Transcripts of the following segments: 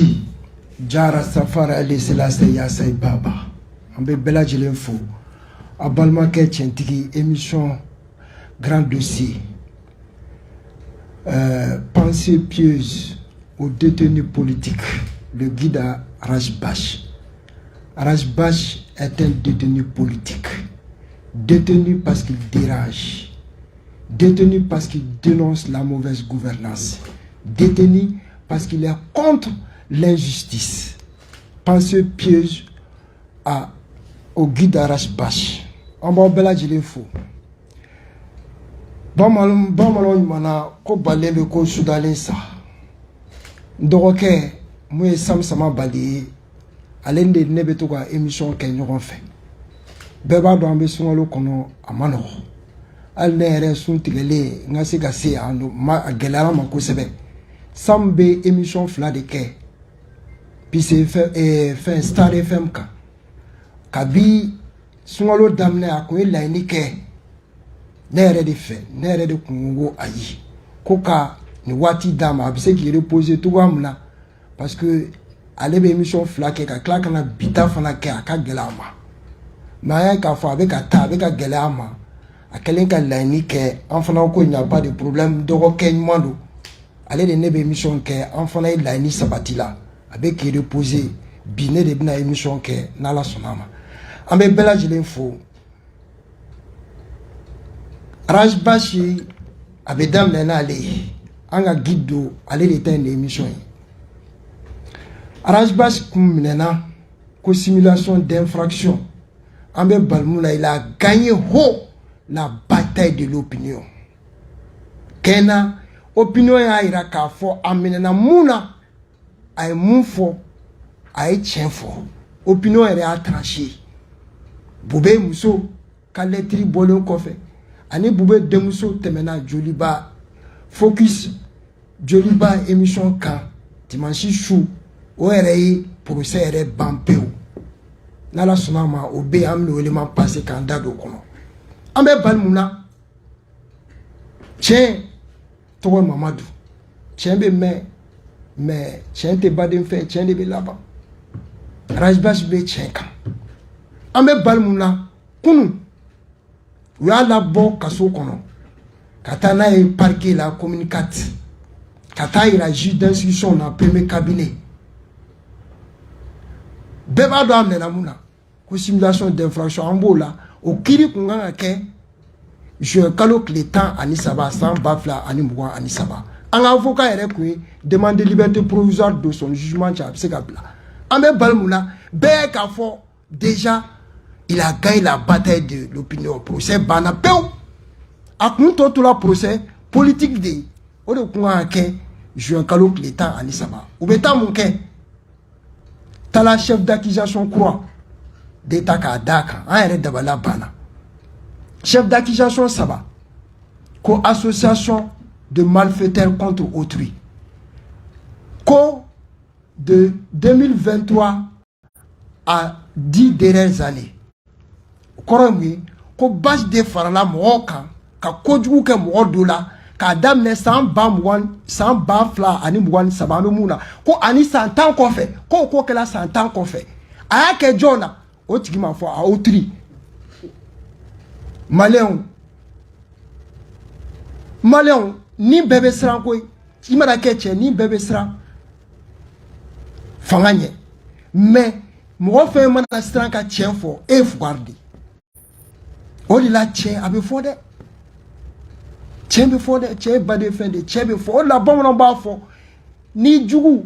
Merci. Jara Safara Ali Selassie Yassai Baba. Ambe Bella Jilenfo. Abalma Ketchentiki, émission Grand Dossier. Pensée pieuse aux détenus politiques. Le guide à Rajbash. Rajbash est un détenu politique. Détenu parce qu'il dérange. Détenu parce qu'il dénonce la mauvaise gouvernance. Détenu parce qu'il est contre l'injustice. Pensée pieuse au guide à Rajbash. On va bela Jilenfo. Bamalon mana ko balebe ko sudalensa. Ndoroke mwe samsama bali alende nebeto ka émission ke ñogon fe. Beba do ambe sungalo kono amano. Al nere sun tigele ngasi gasi ando ma gelara mako sebe. Sambe émission fla de ke. Puis c'est fait Star FM ka. Kabi sungalo damne akoy laini ke. Nere de fait, nere de kungo ayi. Koka ni wati dama abise ki reposer tout amna parce que alebe émission flake ka klaka na bita fana ke aka gelama. Ma ka fo avec ata avec gelama. Akelen ka laini ke enfana ko n'y a pas de problème de roken mando. Ale de nebe émission ke enfana laini sabatila avec ki reposer biné de bina émission ke na la sonama. Ambe Bella Jilenfo. Rajbashi abedam lena ale anga guido ale l'état de l'émission. Rajbash kumnena ko simulation d'infraction. Ambe Balmoula il a gagné haut la bataille de l'opinion. Kena opinion ya ira ka fo amenena muna ay munfo ay chenfo. Opinion a tranché. Boube muso kaletri bolon kofe. Ani boube demuso temena joliba focus joliba émission kan dimanche chou o ere procès ere bampeo nala sonama obe amno élément passé candidat do kono ambe balmuna tien to mamadou tien be mais tien te baden fait tien de be là-bas Rajbash be tien kan ambe balmuna kunu ou a la bo kaso kono katana e parquet la communicate kata ira juge d'instruction na premier cabinet beba do amne na muna ko simulation d'infraction ambola o kiri kunga ke je kalo le temps ani saba sans bafla ani mwa ani saba un avocat ere ko demande liberté provisoire de son jugement cha se kabla ambe balmuna be ka fo déjà il a gagné la bataille de l'opinion. Procès Banapeo. A tout la procès politique de. O de quoi que je un calot l'État à Nisaba. Ou bêta mon quai. T'as la chef d'accusation croix. D'État à Dakar. Un d'abala bana. Chef d'accusation Saba. Co-association de malfaiteurs contre autrui. De 2023 à 10 dernières années. Koromi ko bas de farala moka ka kojugu ke modola ka damne san ba fla ani mwan sabano muna ko ani santan ko fe ko kala santan ko fe aya ke jona o tigima fo a outri Maléon ni bébé sran ko imara ke che ni bébé sran fanganye mais mo fe man sran ka chen fo e fwardi Oli la tien abe fode. Tien be fode, tien bade fende, tien be fode. La bon non ba fo. Ni jugu.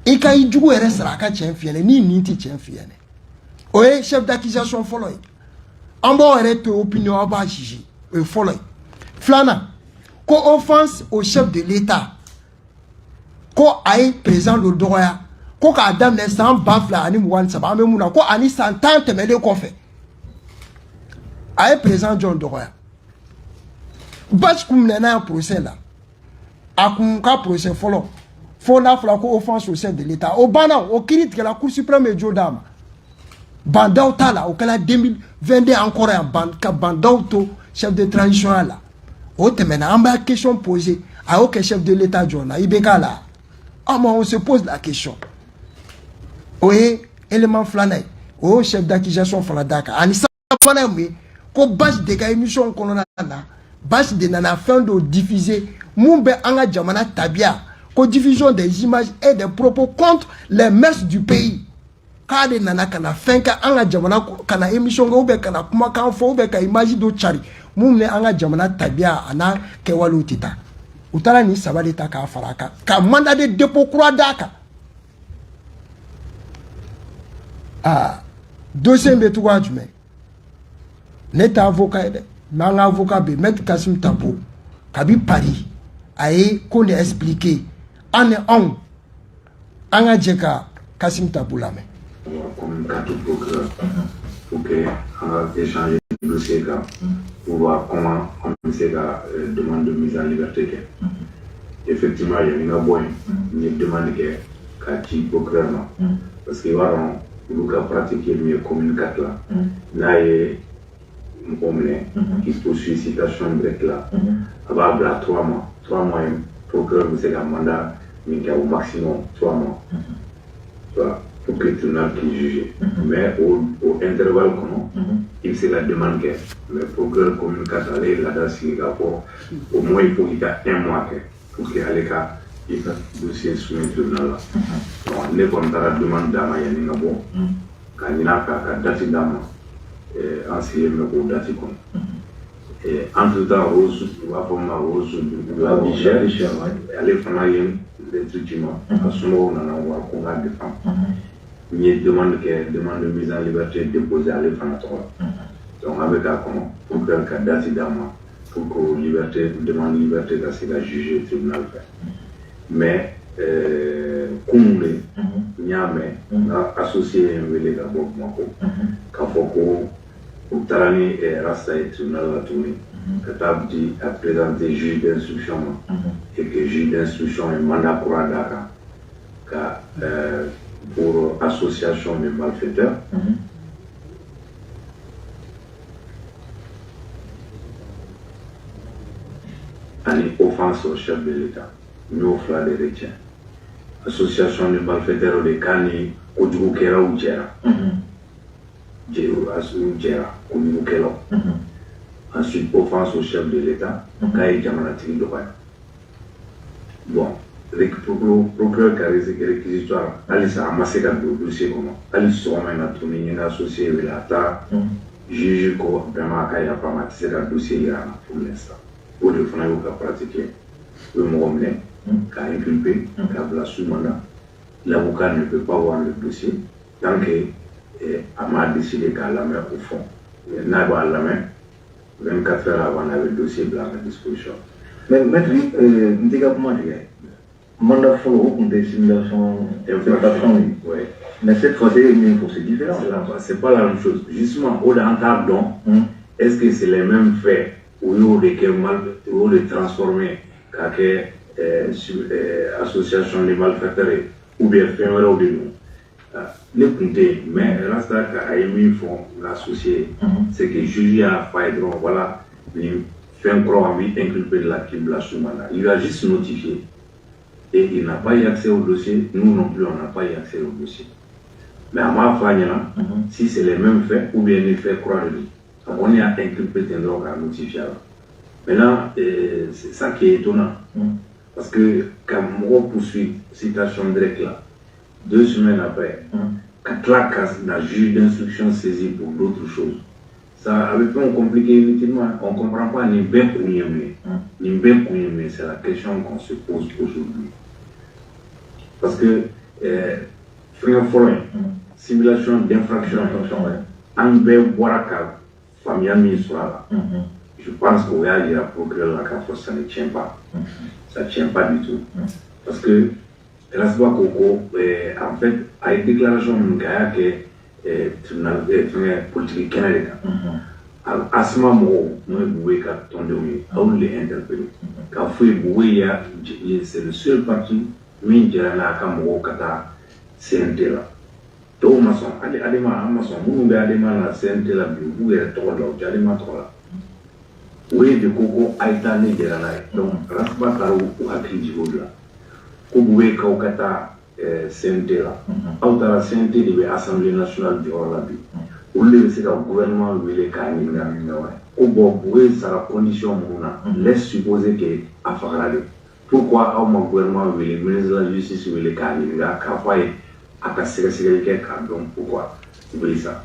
E ka i jugu ere sraka tien fiene ni ninti tien fiene. Oye chef d'accusation follow. Ambo ere to opinion aba jiji. E follow. Flana. Ko offense au chef de l'État. Ko aïe présent le droit. Ko ka adam ne san bafla ani mwan saba me muna ko ani santante mele ko fe. Aïe présent John Doroya. Bach koum nena un procès là. A koum ka procès follow. Faut la ko offense au chef de l'État. Au bana, au kirit que la Cour suprême est Jodama. Bandao tala, au kala 2022 encore un bandao to chef de transition là. Au temena, en bas question posée. A aucun chef de l'État John, ibeka là. on se pose la question. Oui, élément flané. Oh, chef d'accusation Flanadaka. Anissa Panamé, ko bâche de émission qu'on a là. Bâche de nana fin de diffuser. Moumbe anga jamana tabia. Ko diffusion des images et des propos contre les mœurs du pays. Kade nana kana fin ka anga jamana kana émission ou be kana kuma kan fo be ka image do chari. Moumne anga jamana tabia ana kewalu tita. Utala ni sabali ta ka faraka. Ka mandat de dépôt croix daka. Ah, dossier mbetouwa jume. Neta avocat de. Nanga avocat be maître Kassim Tabo. Kabi Paris. Aye qu'on a expliqué. Ane on. Anga djeka Kassim Tabo la me. Comme quatre procureurs. Pour que on échanger le dossier pour voir comment on s'est demande de mise en liberté. Effectivement, il y a une demande qui est kati procureur parce que voilà. Nous avons pratiqué le communicateur là. Là, il qui poursuit citation directe là. Avant 3 mois. 3 mois, procureur, c'est un mandat, mais qui a au maximum 3 mois. Pour que le tribunal puisse juger. Mais au intervalle, il se la demande. Le procureur communicateur, là, au moins, il faut qu'il y ait 1 mois pour qu'il y ait il a dossier soumis au tribunal. On est comme la demande d'Ama Yaningabo, quand il a fait date d'Ama, ancien me date. Et entre-temps, Rose, va former Rose de la Bichère, elle est fanayenne, les traitements, à ce moment on a un combat de femmes. Il demande de mise en liberté déposée à l'effanatoire. Donc, avec un comment, pour que le date d'Ama, pour que liberté, demande liberté d'assister juger au tribunal. Mais kumule nyame associé avec d'abord mako kafoko utarani rasta et tribunal la tournée katabdi a présenté juge d'instruction et que juge d'instruction est mandat pour Dakar ka pour association de malfaiteurs une offense au chef de l'État. Nous offrons des retiens. Association de malfaiteurs de Kani, Kodjoukera ou Djera. Djera, Kodjoukera. Ensuite, offense au chef de l'État, Kaye Djamanatiri Dobaï. Bon, le procureur qui a réquisitoire, Alice a amassé le dossier comment Alice a tourné une associée avec l'État, juge ko vraiment Kaye a pas matisé le dossier pour l'instant. Pour le faire, il a pratiqué. Le mot qu'a inculpé, qu'a placé sous mandat. L'avocat ne peut pas voir le dossier tant qu'il m'a décidé qu'à la main au fond. Il n'a pas à la main. 24 heures avant, on avait le dossier blanc à disposition. Mais maître, nous avons comment dire mandat follow pour des simulations d'infiltration. Oui. Mais cette fois, c'est différent. C'est pas la même chose. Justement, au d'entendre donc, est-ce que c'est les mêmes faits ou au de transformer association de malfaiteurs ou bien faire un de nous. Le compter, mais rasta a émis font l'associé, c'est que juge a fait donc voilà, il fait un croix envie inculpé de la Kibla Soumana. Il a juste notifié et il n'a pas eu accès au dossier. Nous non plus, on n'a pas eu accès au dossier. Mais à ma famille, si c'est les mêmes faits ou bien il fait croire de lui, on est inculpé d'un drogue à notifier. Maintenant, c'est ça qui est étonnant. Parce que quand on poursuit citation directe là, 2 semaines après, quand la juge d'instruction saisie pour d'autres choses, ça avait fait compliqué inutilement. On ne comprend pas ni bien mais ni bien c'est la question qu'on se pose aujourd'hui. Parce que, simulation d'infraction, en bien boire famille soit là. Je pense qu'il y a un procureur là quand ça ne tient pas. Ça ne tient pas du tout. Parce que Rasba Koko, en fait, a une déclaration que le tribunal politique canadien. À ce moment, nous avons tombé, on l'a interpellé. Quand c'est le seul parti, qui a Kata CNT là. Tout maçon, Adema, maçon, nous avons la CNT là, vous êtes trop là, Adema trop là. Oui, de Coco a été né de la donc Rasba Karo ou Akri du là. ko bube ka kata CNT la aw tara CNT de be Assemblée nationale du Rwanda bi olu be se ka gouvernement wele ka ɲininka ko bon bube sara condition mun na laisse supposer que a fagara de pourquoi aw ma gouvernement wele ministre de la justice wele ka ɲininka k'a fɔ a ye a ka sɛgɛsɛgɛli kɛ k'a dɔn pourquoi wele sa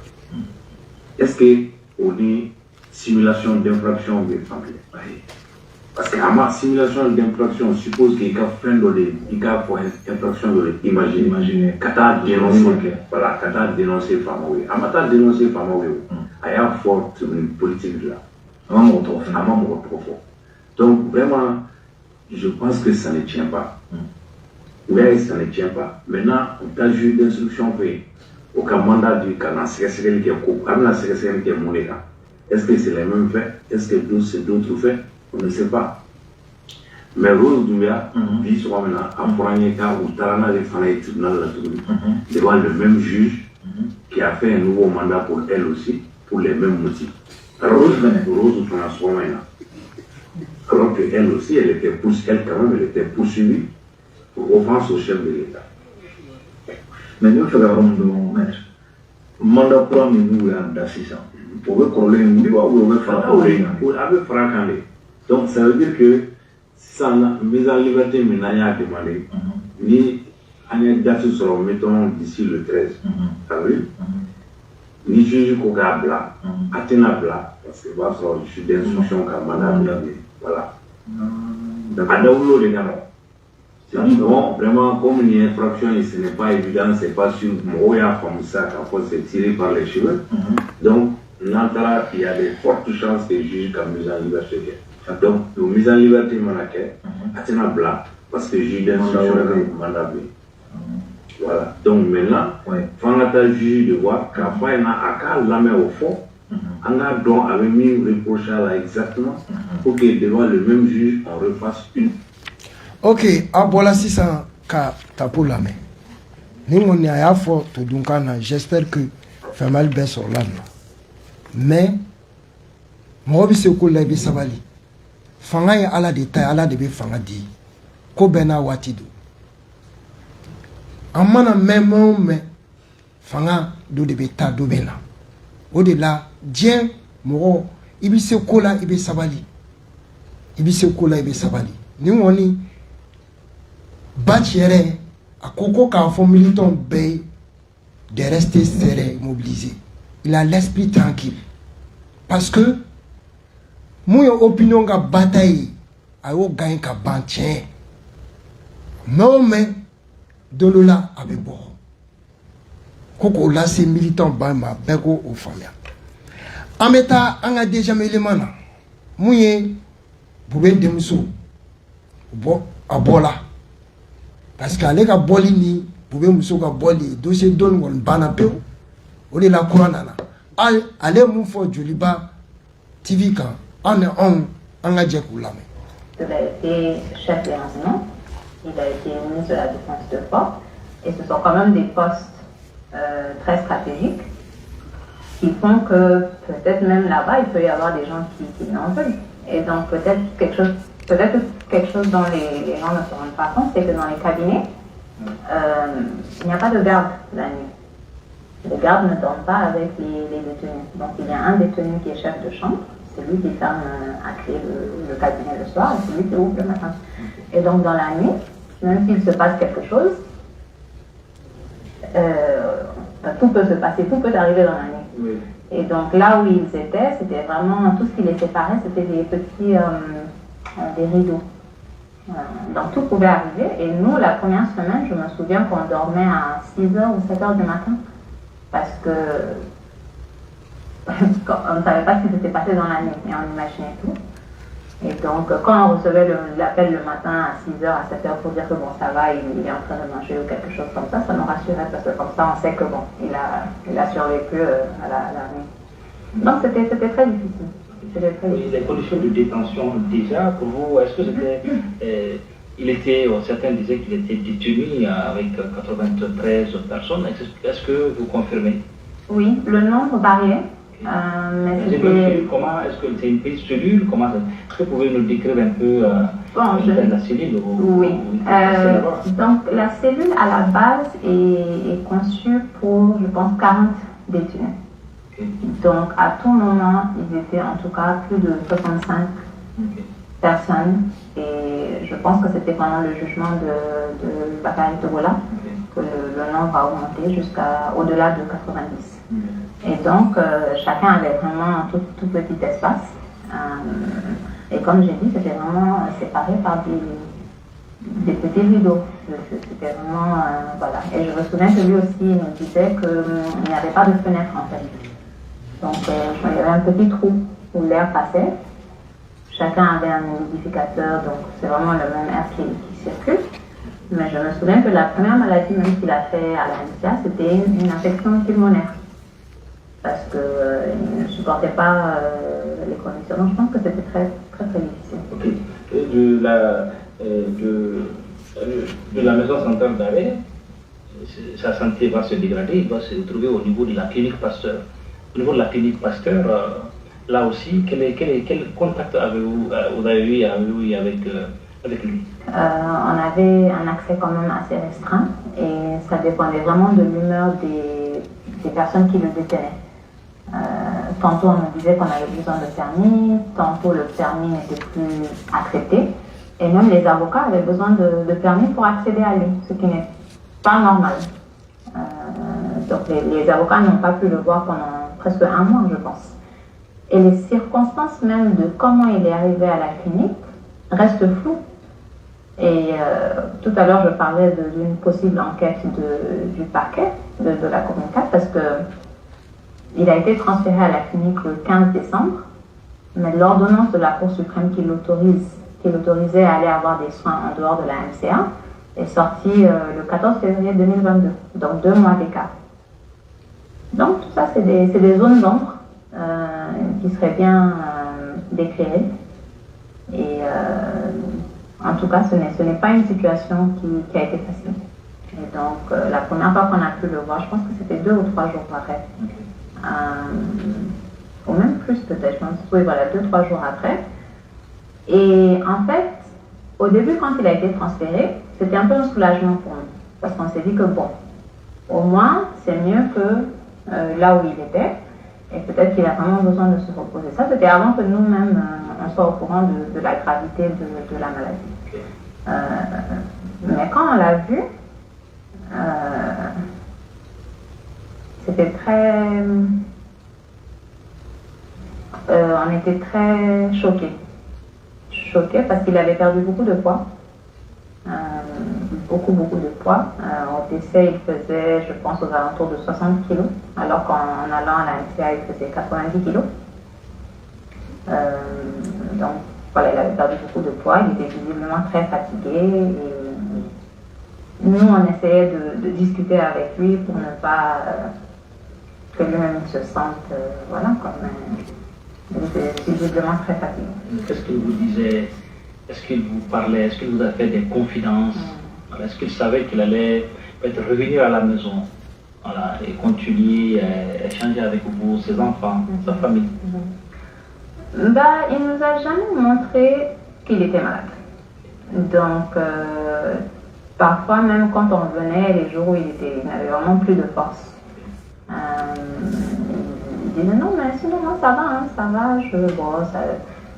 est-ce que o ni simulation d'infraction be fankelen parce que ma simulation d'infraction suppose qu'il y a fait infraction de imaginer kata dénoncer voilà kata dénoncer famawe amata dénoncer famawe aya forte politique là amamo trop fort donc vraiment je pense que ça ne tient pas oui ça ne tient pas maintenant on a juge d'instruction fait au mandat du canal c'est qui est amna c'est qui est moneka est-ce que c'est les mêmes faits est-ce que c'est d'autres faits on ne sait pas. Mais Rose Doumbia, dit sur maintenant, en premier cas où Tarana les Fanaï tribunal la Tour, devant le même juge qui a fait un nouveau mandat pour elle aussi, pour les mêmes motifs. Rose Doumbia, alors qu'elle aussi, elle était poursuivie pour offense au chef de l'État. Mais nous faisons un maître. Mandat pour nous d'assistance. Pour eux, qu'on l'ait dit, ou fracandé. Donc ça veut dire que sans la mise en liberté, maintenant, il y a demandé, ni une date sur, mettons, d'ici le 13 avril, ni juge Koga Bla, Athéna Bla, parce que je suis d'instruction comme madame, voilà. Adaoulo les gars. Bon, vraiment, comme une infraction, ce n'est pas évident, c'est pas sûr, Moya comme ça, quand c'est tiré par les cheveux. Donc, il y a de fortes chances que le juge soit mis en liberté. Donc, la mise en liberté, c'est un blanc, parce que le juge d'instruction est mandat. Voilà. Donc, maintenant, il faut que le juge de voir qu'il y a la main au fond, on a donc avec mis reproché là exactement, pour que devant le même juge, on refasse une. Ok, voilà 600 cas pour la main. Nous, on est à fort, j'espère que fait mal bien sur l'âme. Mais, moi, je suis collègue Sabali. Fanga ya ala de taille, ala de be fanga di. Ko bena watido. Amana même fanga do de be ta do bena. O de la, dien, moro, ibi se kola, ibi sabali. Ibi se kola, ibi sabali. Ni woni, bachire, a koko ka fo militant bay, de rester serré, mobilisé. Il a l'esprit tranquille. Parce que, mon opinion ga bataille, a yo gagne ka banchen. Mais, de l'ola avec bon. Koko là, c'est militant bama, bego ou famille. En méta, on a déjà mis les mains. Mouye, boube de moussou. Bo, a bola. Parce qu'à l'ega bolini, boube moussou ga boli, dossier donne ou banapé. On est la couranana. Allez, mon fort Juliba, TV quand on a déjà coulé. Il a été chef des renseignements, il a été ministre de la Défense de force, et ce sont quand même des postes très stratégiques qui font que peut-être même là-bas, il peut y avoir des gens qui en veulent. Et donc peut-être quelque chose dont les gens ne se rendent pas compte, c'est que dans les cabinets, il n'y a pas de garde la nuit. Les gardes ne dorment pas avec les détenus. Donc il y a un détenu qui est chef de chambre, c'est lui qui ferme à clé le cabinet le soir, et c'est lui qui ouvre le matin. Et donc dans la nuit, même s'il se passe quelque chose, tout peut se passer, tout peut arriver dans la nuit. Oui. Et donc là où ils étaient, c'était vraiment, tout ce qui les séparait, c'était des petits des rideaux. Donc tout pouvait arriver. Et nous, la première semaine, je me souviens qu'on dormait à 6h ou 7h du matin. Parce que on ne savait pas ce qui s'était passé dans la nuit, mais on imaginait tout. Et donc, quand on recevait l'appel le matin à 6h, à 7h pour dire que bon, ça va, il est en train de manger ou quelque chose comme ça nous rassurait parce que comme ça, on sait que bon, il a survécu à la nuit. Donc, c'était très difficile. Les conditions de détention, déjà, pour vous, est-ce que c'était. Certains disaient qu'il était détenu avec 93 personnes. Est-ce que vous confirmez? Oui, le nombre variait. Mais J'ai pas c'était... su comment, est-ce que c'est une petite cellule, comment ça... Est-ce que vous pouvez nous décrire un peu la cellule Oui. Donc la cellule à la base est conçue pour, je pense, 40 détenus. Donc à tout moment, ils étaient en tout cas plus de 65 personnes. Et je pense que c'était pendant le jugement de Bakary Togola que le nombre a augmenté jusqu'à au-delà de 90. Et donc chacun avait vraiment un tout petit espace. Et comme j'ai dit, c'était vraiment séparé par des petits rideaux. C'était vraiment... voilà. Et je me souviens que lui aussi nous disait qu'il n'y avait pas de fenêtre en fait. Donc il y avait un petit trou où l'air passait. Chacun avait un humidificateur, donc c'est vraiment le même air qui circule. Mais je me souviens que la première maladie même qu'il a fait à la MCA, c'était une infection pulmonaire. Parce qu'il ne supportait pas les conditions. Donc je pense que c'était très difficile. Ok. De la maison centrale d'arrêt, sa santé va se dégrader, il va se retrouver au niveau de la clinique Pasteur. Au niveau de la clinique Pasteur, là aussi, quel contact avez-vous eu avec lui? On avait un accès quand même assez restreint et ça dépendait vraiment de l'humeur des personnes qui le détenaient. Tantôt on nous disait qu'on avait besoin de permis, tantôt le permis n'était plus accepté et même les avocats avaient besoin de permis pour accéder à lui, ce qui n'est pas normal. Donc les avocats n'ont pas pu le voir pendant presque un mois, je pense. Et les circonstances même de comment il est arrivé à la clinique restent floues. Et tout à l'heure, je parlais d'une possible enquête du parquet de la Commune 4 parce qu'il a été transféré à la clinique le 15 décembre, mais l'ordonnance de la Cour suprême qui l'autorisait à aller avoir des soins en dehors de la MCA est sortie le 14 février 2022, donc 2 mois d'écart. Donc tout ça, c'est des zones d'ombre qui seraient bien d'éclairer. Et en tout cas, ce n'est pas une situation qui a été facile. Et donc, la première fois qu'on a pu le voir, je pense que c'était 2 ou 3 jours après. Ou même plus peut-être, je pense. Oui, voilà, 2-3 jours après. Et en fait, au début, quand il a été transféré, c'était un peu un soulagement pour nous. Parce qu'on s'est dit que bon, au moins, c'est mieux que là où il était. Et peut-être qu'il a vraiment besoin de se reposer. Ça, c'était avant que nous-mêmes, on soit au courant de la gravité de la maladie. Mais quand on l'a vu, c'était très... on était très choqués. Choqués parce qu'il avait perdu beaucoup de poids. Beaucoup de poids. Au décès, il faisait, je pense, aux alentours de 60 kilos, alors qu'en allant à la MCA, il faisait 90 kilos. Donc, voilà, il avait perdu beaucoup de poids, il était visiblement très fatigué. Et nous, on essayait de discuter avec lui pour ne pas que lui-même se sente, voilà, comme il était visiblement très fatigué. Qu'est-ce qu'il vous disait? Est-ce qu'il vous parlait? Est-ce qu'il vous a fait des confidences? Est-ce qu'il savait qu'il allait peut-être revenir à la maison, voilà, et continuer à échanger avec vous, ses enfants, sa famille? Bah, il ne nous a jamais montré qu'il était malade. Donc, parfois, même quand on venait, les jours où il n'avait vraiment plus de force, il disait non, mais sinon, moi, ça va, hein, ça va, ça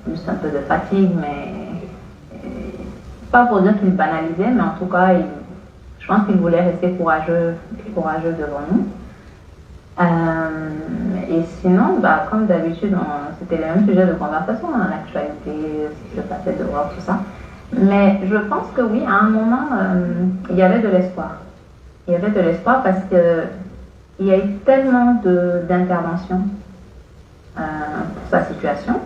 juste un peu de fatigue, mais pas pour dire qu'il banalisait, mais en tout cas, je pense qu'il voulait rester courageux devant nous. Et sinon, bah, comme d'habitude, c'était les mêmes sujets de conversation, hein, l'actualité, ce qui se passait dehors, tout ça. Mais je pense que oui, à un moment, il y avait de l'espoir. Il y avait de l'espoir parce qu'il y a eu tellement d'interventions pour sa situation.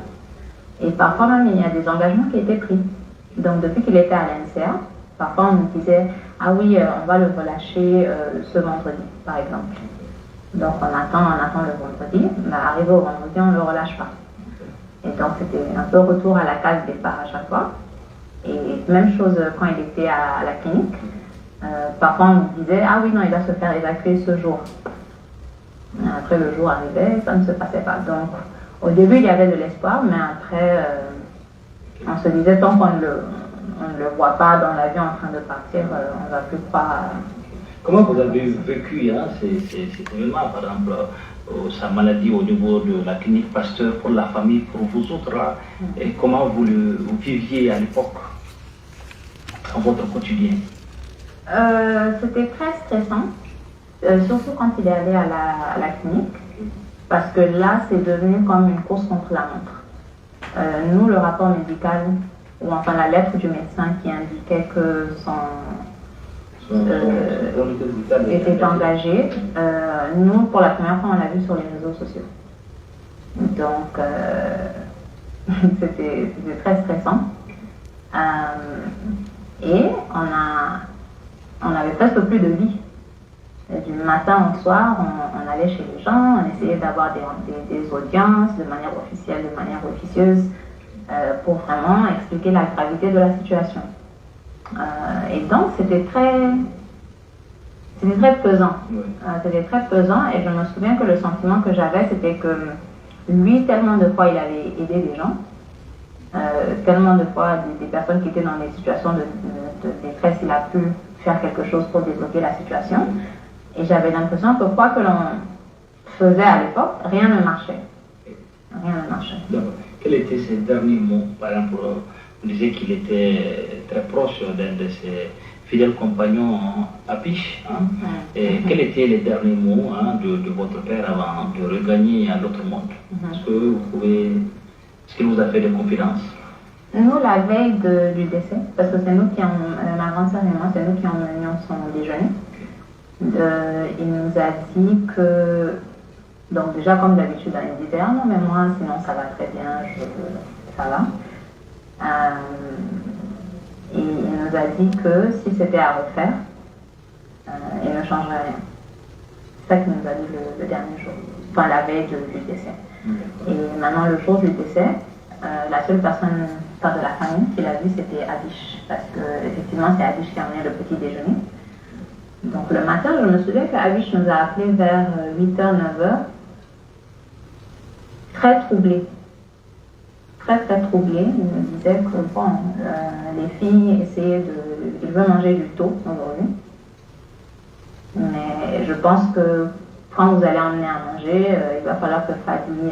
Et parfois même, il y a des engagements qui étaient pris. Donc, depuis qu'il était à l'NCA, parfois on nous disait « Ah oui, on va le relâcher ce vendredi, par exemple. » Donc, on attend le vendredi, mais arrivé au vendredi, on ne le relâche pas. Et donc, c'était un peu retour à la case départ à chaque fois. Et même chose quand il était à la clinique. Parfois, on nous disait « Ah oui, non, il va se faire évacuer ce jour. » Après, le jour arrivait, ça ne se passait pas. Donc, au début, il y avait de l'espoir, mais après, on se disait, tant qu'on ne le voit pas dans l'avion en train de partir, on ne va plus croire. Comment vous avez vécu ces événements, par exemple, sa maladie au niveau de la clinique Pasteur pour la famille, pour vous autres, et comment vous viviez à l'époque, dans votre quotidien? C'était très stressant, surtout quand il est allé à la clinique, parce que là, c'est devenu comme une course contre la montre. Nous, le rapport médical, ou enfin la lettre du médecin qui indiquait que son était engagé, nous, pour la première fois, on l'a vu sur les réseaux sociaux. Donc, c'était très stressant. Et on avait presque plus de vie. Du matin au soir, on allait chez les gens, on essayait d'avoir des audiences de manière officielle, de manière officieuse, pour vraiment expliquer la gravité de la situation. Et donc, c'était très pesant. C'était très pesant, et je me souviens que le sentiment que j'avais, c'était que lui, tellement de fois, il avait aidé des gens, tellement de fois, des personnes qui étaient dans des situations de détresse, il a pu faire quelque chose pour débloquer la situation. Et j'avais l'impression que quoi que l'on faisait à l'époque, rien ne marchait. Rien ne marchait. Quels étaient ses derniers mots? Par exemple, vous disiez qu'il était très proche d'un de ses fidèles compagnons, Abish. Et quels étaient les derniers mots de votre père avant de regagner à l'autre monde? Est-ce qu'il vous a fait des confidences? Nous, la veille du décès, parce que c'est nous qui ma grande sœur et moi, c'est nous qui emmenions son déjeuner. Il nous a dit que, donc déjà comme d'habitude, il disait non mais moi sinon ça va très bien, ça va. Et il nous a dit que si c'était à refaire, il ne changerait rien. C'est ça qu'il nous a dit le dernier jour, enfin la veille du décès. Et maintenant le jour du décès, la seule personne de la famille qui l'a vu c'était Abish, parce que effectivement c'est Abish qui a emmené le petit déjeuner. Donc le matin, je me souviens qu'Abish nous a appelés vers 8h, 9h, très troublés. Très troublés. Il nous disait que bon, les filles essayaient il veut manger du thon aujourd'hui. Mais je pense que quand vous allez emmener à manger, il va falloir que Fadi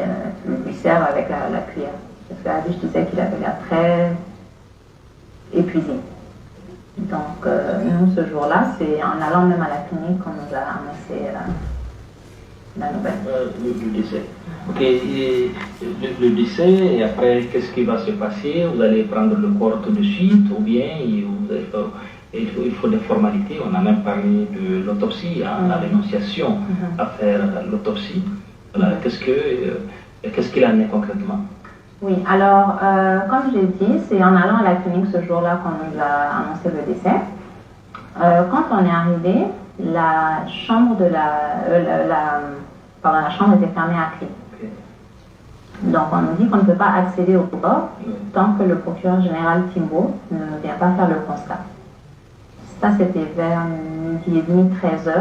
lui serve avec la cuillère. Parce qu'Abish disait qu'il avait l'air très épuisé. Donc, nous, ce jour-là, c'est en allant même à la clinique qu'on nous a annoncé la nouvelle. Le décès. Ok, le décès, et après, qu'est-ce qui va se passer? Vous allez prendre le corps tout de suite, ou bien il faut des formalités? On a même parlé de l'autopsie, la dénonciation à faire l'autopsie. Voilà, qu'est-ce qu'il en est concrètement? Oui, alors, comme j'ai dit, c'est en allant à la clinique ce jour-là qu'on nous a annoncé le décès. Quand on est arrivé, la chambre la chambre était fermée à clé. Okay. Donc, on nous dit qu'on ne peut pas accéder au corps tant que le procureur général Timbo ne vient pas faire le constat. Ça, c'était vers midi et demi, 13h.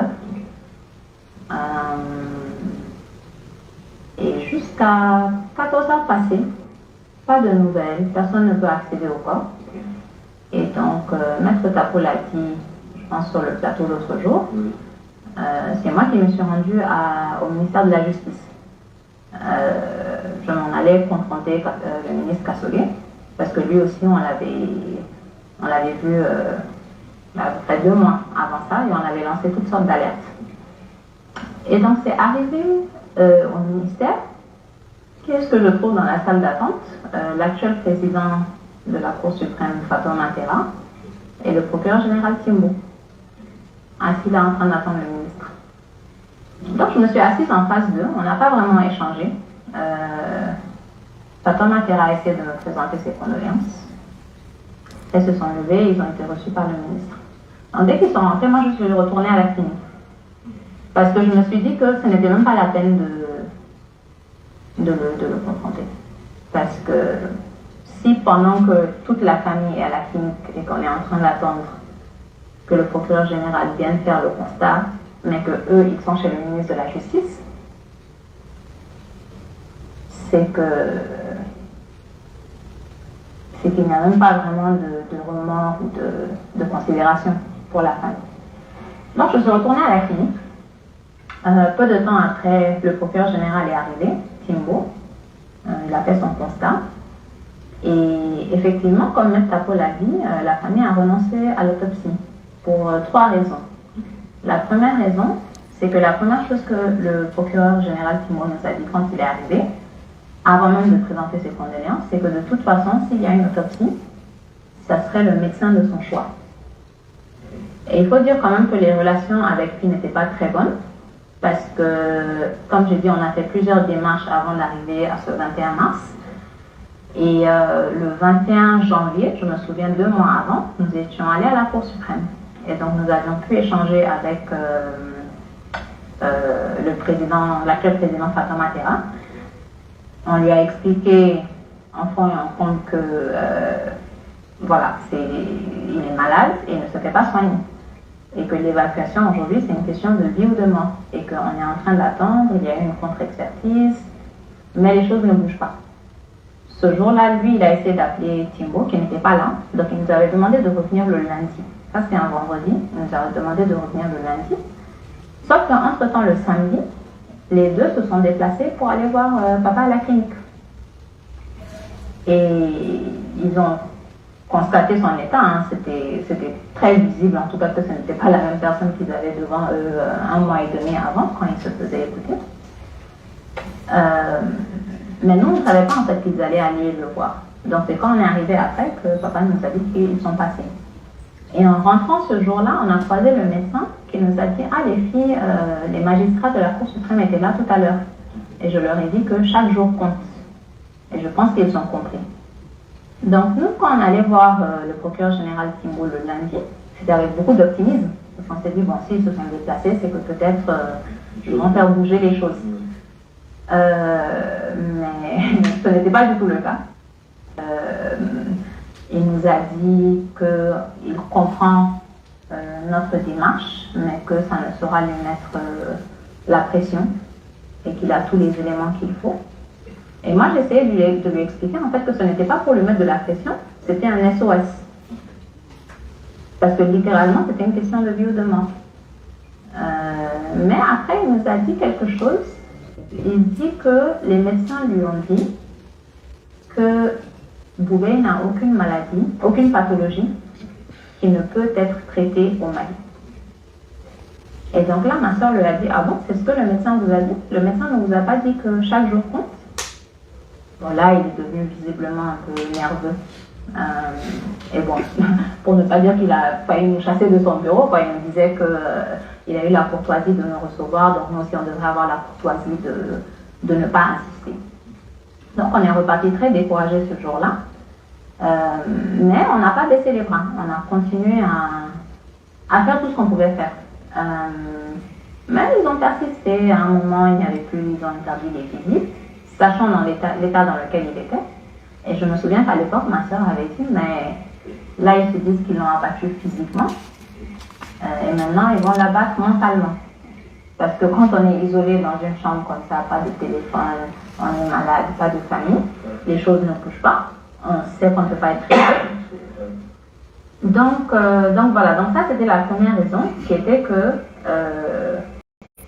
Et jusqu'à 14h passées, pas de nouvelles, personne ne peut accéder au corps. Et donc, Maître Tapo l'a dit, je pense, sur le plateau l'autre jour, c'est moi qui me suis rendue au ministère de la Justice. Je m'en allais confronter le ministre Kassogué, parce que lui aussi, on l'avait vu à peu près 2 mois avant ça, et on avait lancé toutes sortes d'alertes. Et donc, c'est arrivé au ministère. Qu'est-ce que je trouve dans la salle d'attente? L'actuel président de la Cour suprême, Fatou Matera, et le procureur général Timbo, assis là en train d'attendre le ministre. Donc je me suis assise en face d'eux, on n'a pas vraiment échangé. Fatou Matera a essayé de me présenter ses condoléances. Elles se sont levées, ils ont été reçus par le ministre. Donc dès qu'ils sont rentrés, moi je suis retournée à la clinique. Parce que je me suis dit que ce n'était même pas la peine de le confronter. Parce que si pendant que toute la famille est à la clinique et qu'on est en train d'attendre que le procureur général vienne faire le constat, mais que eux, ils sont chez le ministre de la Justice, c'est qu'il n'y a même pas vraiment de remords ou de considération pour la famille. Donc je suis retournée à la clinique. Peu de temps après, le procureur général est arrivé, Timbo. Il a fait son constat. Et effectivement, comme M. Tapo l'a dit, la famille a renoncé à l'autopsie pour 3 raisons. La première raison, c'est que la première chose que le procureur général Timbo nous a dit quand il est arrivé, avant même de présenter ses condoléances, c'est que de toute façon, s'il y a une autopsie, ça serait le médecin de son choix. Et il faut dire quand même que les relations avec lui n'étaient pas très bonnes, parce que, comme j'ai dit, on a fait plusieurs démarches avant d'arriver à ce 21 mars. Et le 21 janvier, je me souviens 2 mois avant, nous étions allés à la Cour suprême. Et donc nous avions pu échanger avec l'actuel président Fatama Terra. On lui a expliqué en fond et en comble que voilà, il est malade et ne se fait pas soigner. Et que l'évacuation aujourd'hui, c'est une question de vie ou de mort. Et qu'on est en train d'attendre, il y a eu une contre-expertise, mais les choses ne bougent pas. Ce jour-là, lui, il a essayé d'appeler Timbo, qui n'était pas là. Donc, il nous avait demandé de revenir le lundi. Ça, c'est un vendredi. Il nous avait demandé de revenir le lundi. Sauf qu'entre-temps, le samedi, les deux se sont déplacés pour aller voir papa à la clinique. Et ils ont constaté son état. Hein. C'était très visible, en tout cas, que ce n'était pas la même personne qu'ils avaient devant eux 1 mois et demi avant, quand ils se faisaient écouter. Mais nous, on ne savait pas en fait qu'ils allaient aller le voir. Donc c'est quand on est arrivé après que papa nous a dit qu'ils sont passés. Et en rentrant ce jour-là, on a croisé le médecin qui nous a dit « Ah, les filles, les magistrats de la Cour suprême étaient là tout à l'heure. » Et je leur ai dit que chaque jour compte. Et je pense qu'ils ont compris. Donc nous, quand on allait voir le procureur général Timbo le lundi, c'était avec beaucoup d'optimisme. Parce qu'on s'est dit « Bon, s'ils se sont déplacés, c'est que peut-être ils vont faire bouger les choses. » Mais ce n'était pas du tout le cas. Il nous a dit qu'il comprend notre démarche, mais que ça ne saura lui mettre la pression et qu'il a tous les éléments qu'il faut. Et moi, j'essayais de lui expliquer en fait que ce n'était pas pour lui mettre de la pression, c'était un SOS. Parce que littéralement, c'était une question de vie ou de mort. Mais après, il nous a dit quelque chose. Il dit que les médecins lui ont dit que Boubé n'a aucune maladie, aucune pathologie qui ne peut être traitée au Mali. Et donc là, ma soeur lui a dit « Ah bon, c'est ce que le médecin vous a dit? Le médecin ne vous a pas dit que chaque jour compte ?» Bon, là, il est devenu visiblement un peu nerveux. Et bon, pour ne pas dire qu'il a failli nous chasser de son bureau, quoi, il nous disait qu'il a eu la courtoisie de nous recevoir, donc nous aussi on devrait avoir la courtoisie de ne pas insister. Donc on est reparti très découragés ce jour-là, mais on n'a pas baissé les bras, on a continué à faire tout ce qu'on pouvait faire. Mais ils ont persisté, à un moment il n'y avait plus, ils ont interdit les visites, sachant dans l'état dans lequel il était. Et je me souviens qu'à l'époque, ma soeur avait dit, mais là, ils se disent qu'ils l'ont abattu physiquement. Et maintenant, ils vont l'abattre mentalement. Parce que quand on est isolé dans une chambre comme ça, pas de téléphone, on est malade, pas de famille, les choses ne bougent pas. On sait qu'on ne peut pas être traité. Donc voilà, donc ça c'était la première raison, qui était que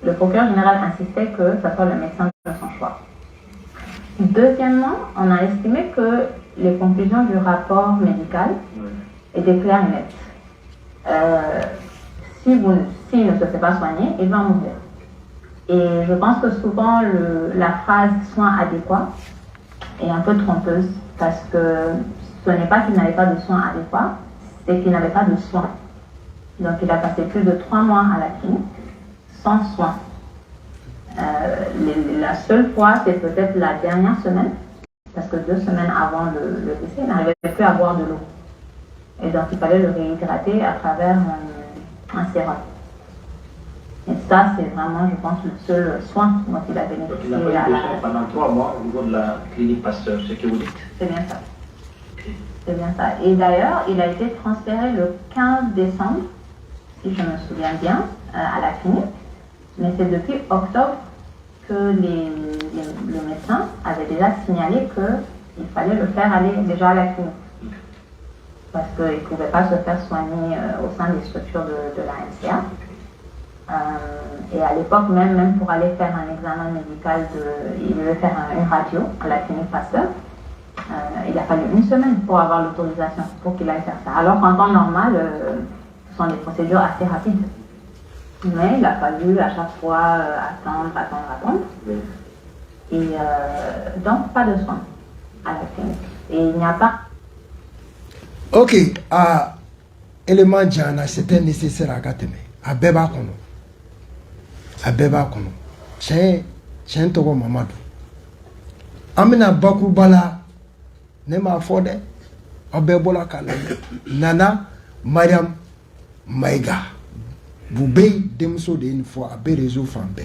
le procureur général insistait que ce soit le médecin de son choix. Deuxièmement, on a estimé que les conclusions du rapport médical étaient claires et nettes. S'il ne se fait pas soigner, il va mourir. Et je pense que souvent la phrase « soins adéquats » est un peu trompeuse parce que ce n'est pas qu'il n'avait pas de soins adéquats, c'est qu'il n'avait pas de soins. Donc il a passé plus de 3 mois à la clinique sans soins. La seule fois, c'est peut-être la dernière semaine, parce que 2 semaines avant le décès, il n'arrivait plus à boire de l'eau. Et donc, il fallait le réhydrater à travers un sérum. Et ça, c'est vraiment, je pense, le seul soin dont il a bénéficié. Donc, il a pas eu besoin pendant 3 mois au niveau de la clinique Pasteur, c'est ce que vous dites? C'est bien ça. C'est bien ça. Et d'ailleurs, il a été transféré le 15 décembre, si je me souviens bien, à la clinique. Mais c'est depuis octobre que les médecins avaient déjà signalé qu'il fallait le faire aller déjà à la clinique. Parce qu'il ne pouvait pas se faire soigner au sein des structures de la MCA. Et à l'époque, même pour aller faire un examen médical, il devait faire une radio à la clinique Pasteur. Il a fallu 1 semaine pour avoir l'autorisation pour qu'il aille faire ça. Alors qu'en temps normal, ce sont des procédures assez rapides. Mais il a fallu à chaque fois attendre. Et donc, pas de soins à la clinique. Et il n'y a pas... Ok, élément Diana, c'était nécessaire à Gateme. À Beba Kono. À Beba Kono. Tiens, Togo Mamadou. Amina Bakoubala. Nema Fode. Obebola Kala. Nana Mariam Maïga. Boubé Demso de une fois. Abe réseau Fambe.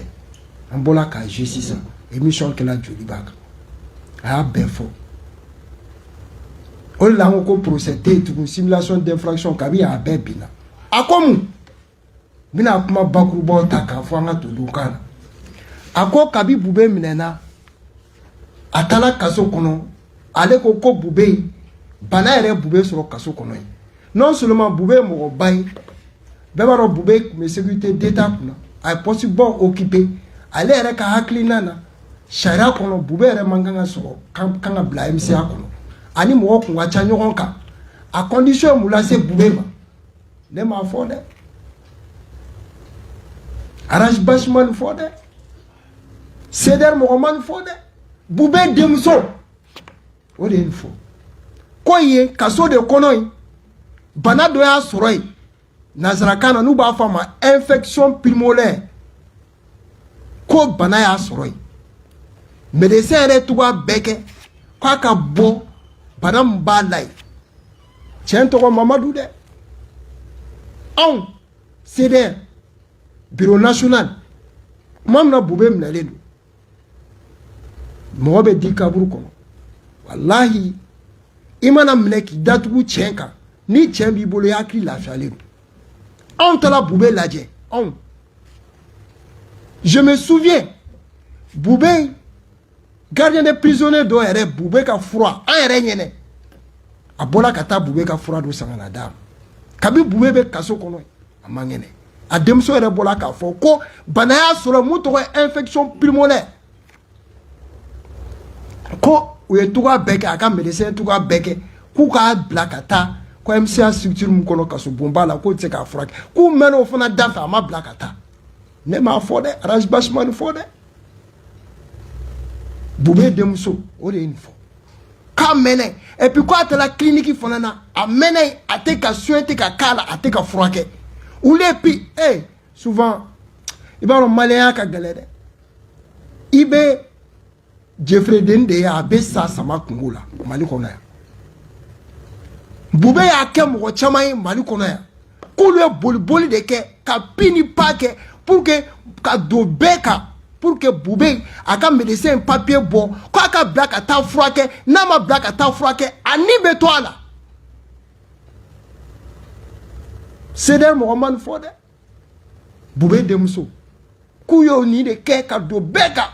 Ambola Ka J600. Émission que la Djolibaka. A Befo. On l'a encore procédé une simulation d'infraction kabi a bebina. A comme bina kuma bakrubo taka fanga to dukana. Ako kabi bube minena atala kaso kono ale ko bube bana ere bube soro kaso kono. Non seulement bube mo bay bebaro bube mais sécurité d'état kuna ay possible occupé ale ere ka haklina na shara kono bube ere manganga soro kanga bla MCA kono. Ani mo ko wacha nyogon ka a condition mu la se boubema ne ma fode arrange bashman fode seder mo man fode boube demso o de info koye kaso de konoy bana do ya soroy nazarakana nu ba fama infection pulmonaire ko bana ya soroy médecin re tuba beke kwa ka bo Padam Balai. Tiens, toi, Mamadou de. C'est bureau national. Mamna Boubé Mnaledo. Mobe di Kaburu kono. Wallahi. Imana Mneki datugu Tchenka. Ni Tchenbi bolo yakri la chaledo. Tala Boubé ladje. Je me souviens. Boubé. Gardien des prisonniers do ere Boubé ka froid an ere nyene abola kata Boubé ka froid do sangana dam kabi Boubé be kaso kono amangene ademso ere bola ka fo ko banaya solo muto infection pulmonaire ko we tuga beke aka médecin tuga beke ku ka blakata ko MCA structure mu kono kaso bomba la ko tse ka froid ku meno fona dafa ma blakata ne ma fode arrange bashman fode Boubé Demso, on est une fois. Quand mène, et puis quoi, la clinique qui font là, à mener, à te ka soin, te ka kala, à te ka froquer. Ou les puis, souvent, il va le malin à galère. Il be Jeffrey Dende a bessa sama kungula, Malikona. Boubé a kem rochamaï, Malikona. Koulou boli de ke, ka pini pake, pour que, ka do beka. Pour que Boubé a ka médecin papier bon quoi ka black à ta froike na ma black à ta froike anibe toi là c'est der Mohamed Fode Boubé Demso kuyo ni de ke ka do beka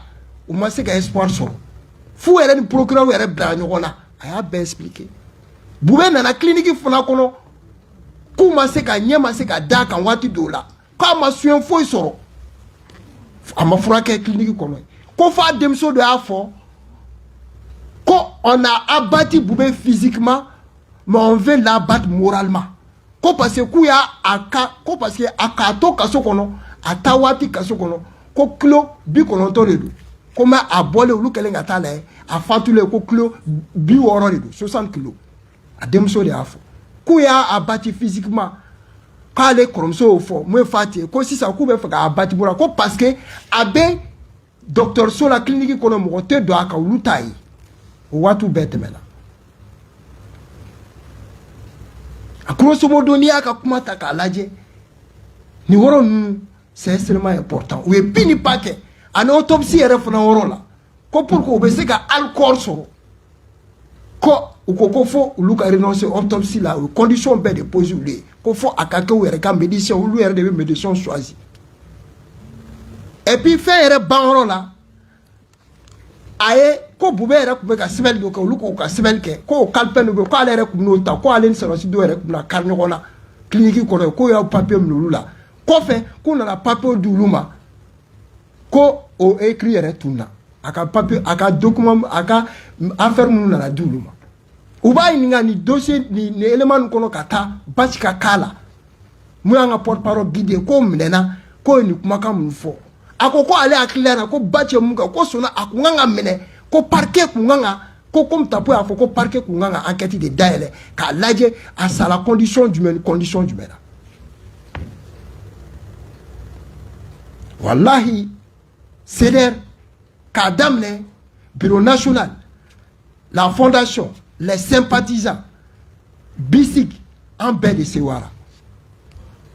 o ma se ka espoir so fu ere ni procureur ere bla nyona aya be expliquer Boubé na na clinique fona kono ku ma se ka nyema se ka da kan wati dola ka ma suen foi soro ama frake clinique kono ko fa Demso de afo ko on a abattu Boubé physiquement mais on veut l'abattre moralement ko parce que ku ya aka ko parce que aka to kaso kono atawati kaso kono ko kilo bi kono to redu ko ma abole ulu kelenga tale a fatule ko kilo bi woro redu 60 kg a Demso de afo ku ya abattu physiquement quand les cromso au fond moi fati ko si ça couvre fait abattre bora ko parce que abe docteur sur la clinique kono mo te do aka ulutai o watu betemela akroso modo ni aka kuma taka laje ni woro c'est extrêmement important ou pini pake an autopsie refna woro la ko pour ko be se ka alcool soro ko ko fo uluka renoncer autopsie la condition be de poser ko fo akake were ka médecin ou lui de médecin choisi et puis faire banro là aye ko bube yɛrɛ kun bɛ ka sɛbɛnni dɔ kɛ olu k'o ka sɛbɛnni kɛ ko kalipɛ dɔ bɛ ko ale yɛrɛ kun n'o ta ko ale ni sɔrɔsi dɔw yɛrɛ kun na kari ɲɔgɔn na kiliniki kɔnɔ ko y'aw papiye minɛ olu la kɔfɛ k'u nana papiyew di olu ma ko o écrit yɛrɛ tunna a ka papiye a ka document a ka affaire minnu nana di olu ma u b'a ɲininka nin dossier nin élément nin kɔnɔ ka taa basi ka k'a la mun y'an ka porte parole guide ko minɛna ko ye nin kumakan minnu fɔ a ko ale hakili la ko basi ye mun kɛ ko sɔnna a kun kan ka minɛ ko parquet kun kan ka ko comme tapo y'a fɔ ko parquet kun kan ka enquête de dayɛlɛ k'a lajɛ a sala condition jumɛn na wallahi CDR k'a daminɛ bureau national la fondation les sympathisants bisig an bɛɛ de sewara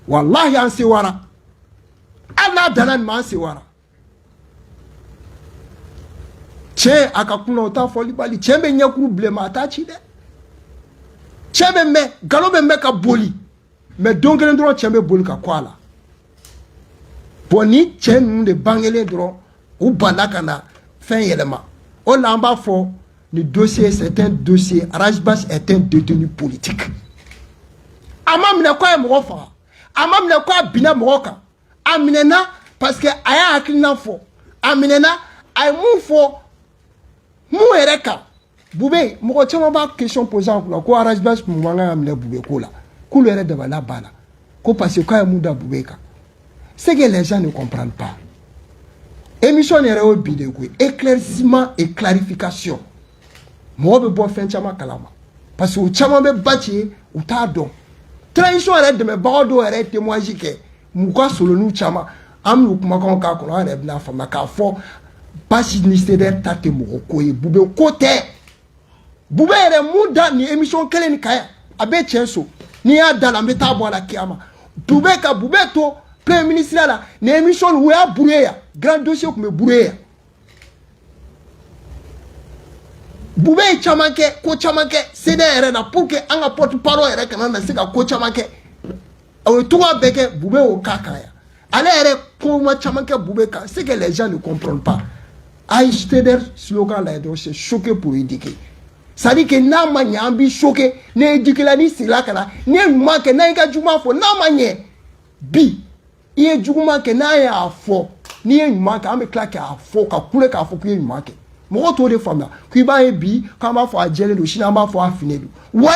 wallahi an sewara an n'a danna nin ma an sewara cɛ a ka kunna o t'a fɔli bali cɛ bɛ ɲɛkuru bilenma a t'a ci dɛ cɛ bɛ mɛn nkalon bɛ mɛn ka boli mais don kelen dɔrɔn cɛ bɛ boli ka kɔ a la bon ni cɛ ninnu de bangelen dɔrɔn u banna ka na fɛn yɛlɛma o la an b'a fɔ ni dossier c'est un dossier Arajbas est un détenu politique a ma minɛ k'a ye mɔgɔ faga a ma minɛ k'a binna mɔgɔ kan a minɛna parce que a y'a hakilina fɔ a minɛna a ye mun fɔ mun yɛrɛ kan Bube mɔgɔ caman b'a question posé en kunna ko Arajbas mun man kan ka minɛ Bube ko la k'olu yɛrɛ dabaliya banna ko parce que k'a ye mun da Bube kan c'est que les gens ne comprennent pas émission yɛrɛ y'o bi de koyi éclaircissement et clarification mɔgɔ bɛ bɔ fɛn caman kalama parce que u caman bɛ Baci ye u t'a dɔn transition yɛrɛ dɛmɛbagaw dɔw yɛrɛ ye témoignage kɛ mu ka soloniw caman an bɛn'u kumakanw k'a kɔnɔ an yɛrɛ bɛna faamuya k'a fɔ Baci ni CDR ta tɛ mɔgɔ ko ye Bube ko tɛ Bube yɛrɛ mun da nin émission kelen nin kan yan a bɛ tiɲɛ so n'i y'a da la an bɛ taa bɔ a la kiyama Bube to premier ministre la nin émission nin u y'a brouillé yan grand dossier tun bɛ brouillé yan Bube ye caman kɛ ko caman kɛ CDR yɛrɛ la pour que an ka porte parole yɛrɛ kana na se ka ko caman kɛ o ye togoya bɛɛ kɛ Bube y'o k'a kan yan ale yɛrɛ kuma caman kɛ Bube kan c'est que les gens ne comprennent pas ayi CDR slogan la dɔrɔn c'est choqué pour éduquer c'est à dire que n'a ma ɲɛ an b'i choqué ne éduqué la n'i sigila ka na n'i ye ɲuman kɛ n'a y'i ka juguman fɔ n'a ma ɲɛ bi i ye juguman kɛ n'a y'a fɔ n'i ye ɲuman kɛ an bɛ tila k'a fɔ ka kule k'a fɔ k'i ye ɲuman kɛ mɔgɔ t'o de faamuya k'i b'a ye bi k'an b'a fɔ a jɛlen don sini an b'a fɔ a finnen don wa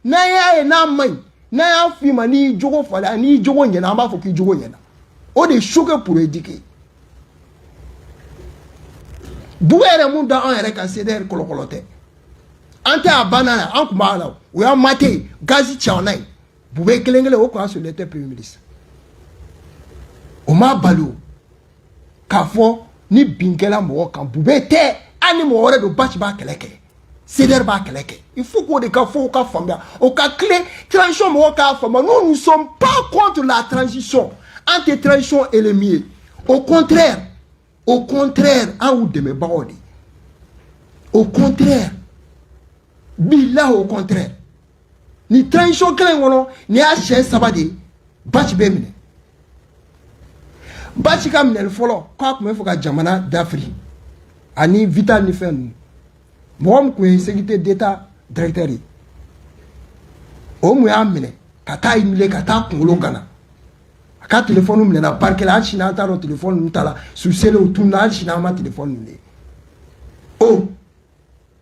n'a y'a ye n'a ma ɲi n'a y'a f'i ma n'i jogo falen n'i jogo ɲɛna an b'a fɔ k'i jogo ɲɛna o de choqué pour éduquer Bube yɛrɛ mun da an yɛrɛ kan CDR kɔlɔkɔlɔ tɛ an tɛ a banna la an tun b'a la o y'a mate gazi cɛwna ye Bube kelen kelen o kun y'a sɔrɔ il était premier ministre o m'a bali o k'a fɔ ni bin kɛla mɔgɔ kan Bube tɛ hali ni mɔgɔ wɛrɛ don Baci b'a kɛlɛ kɛ CDR b'a kɛlɛ kɛ il faut k'o de ka fɔ o ka faamuya o ka tile transition mɔgɔw k'a faamuya nous ne sommes pas contre la transition an tɛ transition ennemi ye au contraire an y'u dɛmɛbagaw de au contraire bilahi au contraire ni transition kelen kɔnɔ ni y'a siɲɛ 3 de Baci bɛ minɛ Baci ka minɛli fɔlɔ k'a tun bɛ fɛ ka jamana dafiri ani vital ni fɛn ninnu mɔgɔ min tun ye sécurité d'état directeur ye o mun y'a minɛ ka taa humilier ka taa kunkolo gana a ka téléphone minɛna parquet la hali sini an t'a dɔn téléphone ninnu ta la su selen u tununa hali sini an ma téléphone ninnu ye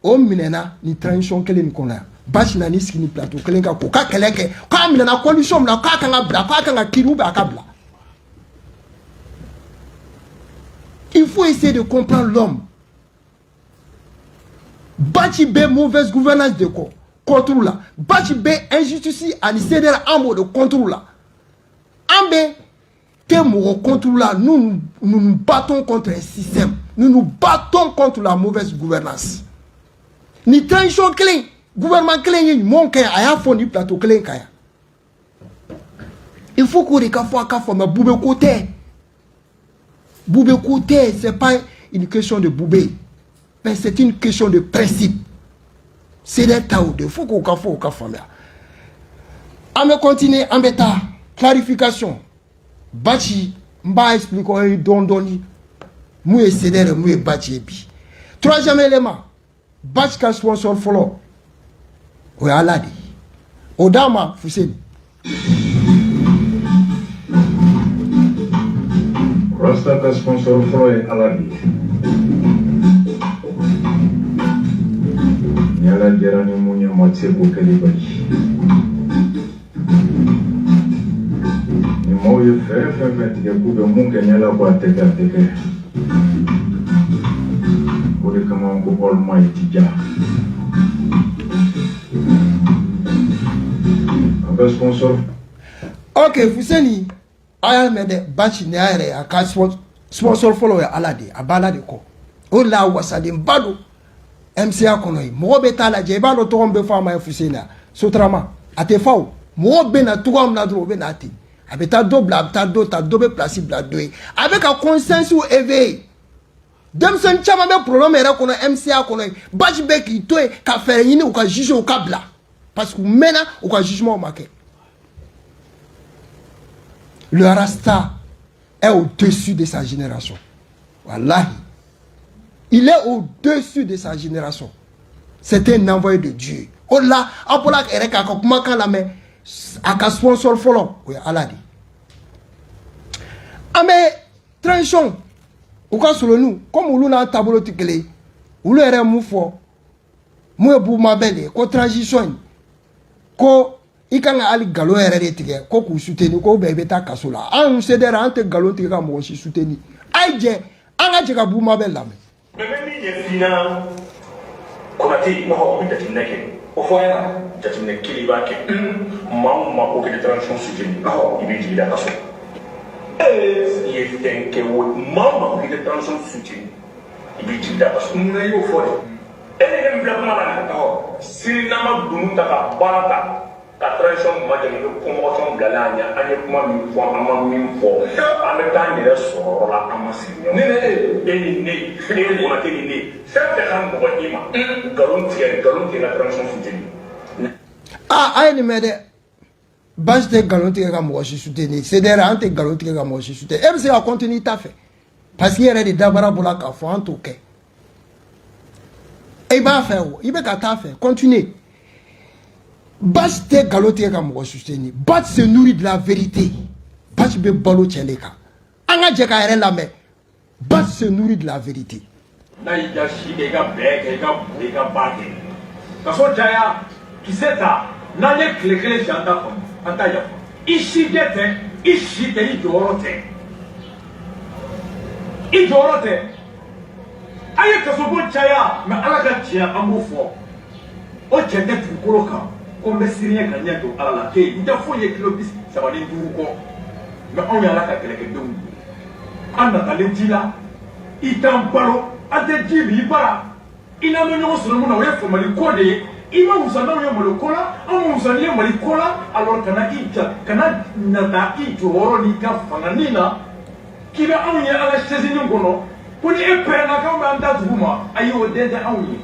o minɛna ni transition kelen nin kɔnɔ yan Baci nan'i sigi ni plateau kelen kan k'o ka kɛlɛ kɛ k'a minɛna condition min na k'a kan ka bila k'a kan ka kiiri ou bien a ka bila. Il faut essayer de comprendre l'homme. Baci bɛ mauvaise gouvernance de quoi contre la Baci bɛ injustice ani CDR en mode contre la an bɛ tɛ mɔgɔ contre la nous nous battons contre un système nous nous battons contre la mauvaise gouvernance ni transition kelen gouvernement kelen ye ɲuman kɛ a y'a fɔ ni plateau kelen kan yan il faut k'o de ka fɔ a ka fɔ mais Bube ko tɛ Bube ko tɛ c'est pas une question de Bube mais c'est une question de principe c'est des taw de faut k'o ka fɔ o ka faamuya an bɛ continuer an bɛ taa clarification Baci n b'a expliquer dɔɔni dɔɔni mun ye CDR mun ye Baci ye bi Troisième élément, batch ka sponsor follow. O ya Allah de. O dama Fuseni. Rasta ka sponsor follow est Allah de. Nyala gerani munya matse ko kelibali. Ni moyo fe metige kube munke nyala kwa teke. Ode kama ngo Almighty Jah. Aba sponsor. Ok, Fuseni aya mede batch ni ayre aka sponsor follow ya Allah de abala de ko. O la wasade mbado MCA kono yi mo be tala je ba lo to be fa ma Fuseni sotrama ate faw mo be na to am na dro be na ati abeta double abeta do ta do be place bla do avec un consensus éveillé demson chama be problème era kono MCA kono yi batch be ki to ka faire yini ou ka juger ou ka bla parce que maintenant ou ka jugement au marqué. Le Rasta est au-dessus de sa génération. Wallahi. Il est au-dessus de sa génération. C'est un envoyé de Dieu. Oh là, apola ereka ko kuma kan la me aka sponsor follow. Oui, Allah dit. Ame transition. Ou ka solo nous, comme ulu na tableau tikele. Ulu ere mu fo. Mu e bu mabele ko transition. Ko ikanga ali galo ere de tige ko ku soutenir ko be beta kasola. An sedera ante galo tige ka mo si soutenir. Aije, anga je ka bu mabele la me. Même si je suis là, quand tu es là, tu es là, au fond, tu es là, qui va que maman m'a fait des transitions soutenues. Il veut dire la façon. Il est que maman m'a fait des transitions soutenues. Il veut dire la façon. Il est au fond. Et les gens qui si nous avons barata, la transition m'a donné une promotion de l'année, avec moi, une fois, en même temps, il est sur la amassée. Ah, aïe, mais bâche de galanté à moi, je soutenais. C'est des rantes galanté à moi, je soutenais. Et c'est à continuer ta fait. Parce qu'il y a des dabara pour la café en tout cas. Et bien, faire, il va ta fait. Continuez. Bâche de galanté à moi, je soutenais. Bâche se nourrit de la vérité. Bâche be balo tcheleka. Anga djeka ere la me. Bâche se nourrit de la vérité. Naïga Shidega Bega Bega Bagi. Kaso Jaya, qui sait ça, n'allez clérer Janda Antaya. Ici d'être, ici de Idorote. Idorote. Aïe Kasobo Jaya, mais Alagatia Amoufo. O Jende Tukoloka, comme le Syrien Gagnato à la quai, il a fouillé Clopis, ça va les Duruko. Mais on y a la Kakeleke Dum. Anna Talentila, Itambalo. Ate jibi ibara ina no nyo so no na we fomali kode ima usana yo molikola amu usana yo molikola alors kana ita kana nata ito horo ni ka fananina kiba awye ala chezi ngono poni epre na ka mba nda zuma ayo dede awye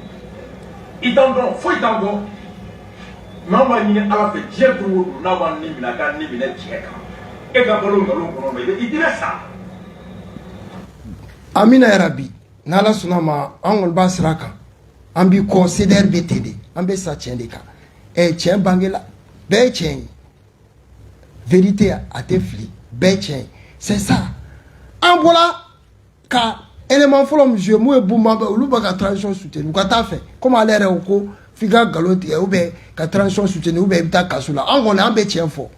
itando foi tango mama ni ala fe jebu na ba ni mina ka ni mina cheka e ka bolo ngalo ngono me idiresa Amina ya Rabbi. Nala sunama angol basraka ambi considère BTD ambe sa tiendeka e tien bangela be tien vérité a te fli be tien c'est ça ambola ka élément folom je mo e buma ba uluba ka transition soutenu ka ta fait comme aller ko figa galoti e ube ka transition soutenu ube bita kasula angol ambe tien fo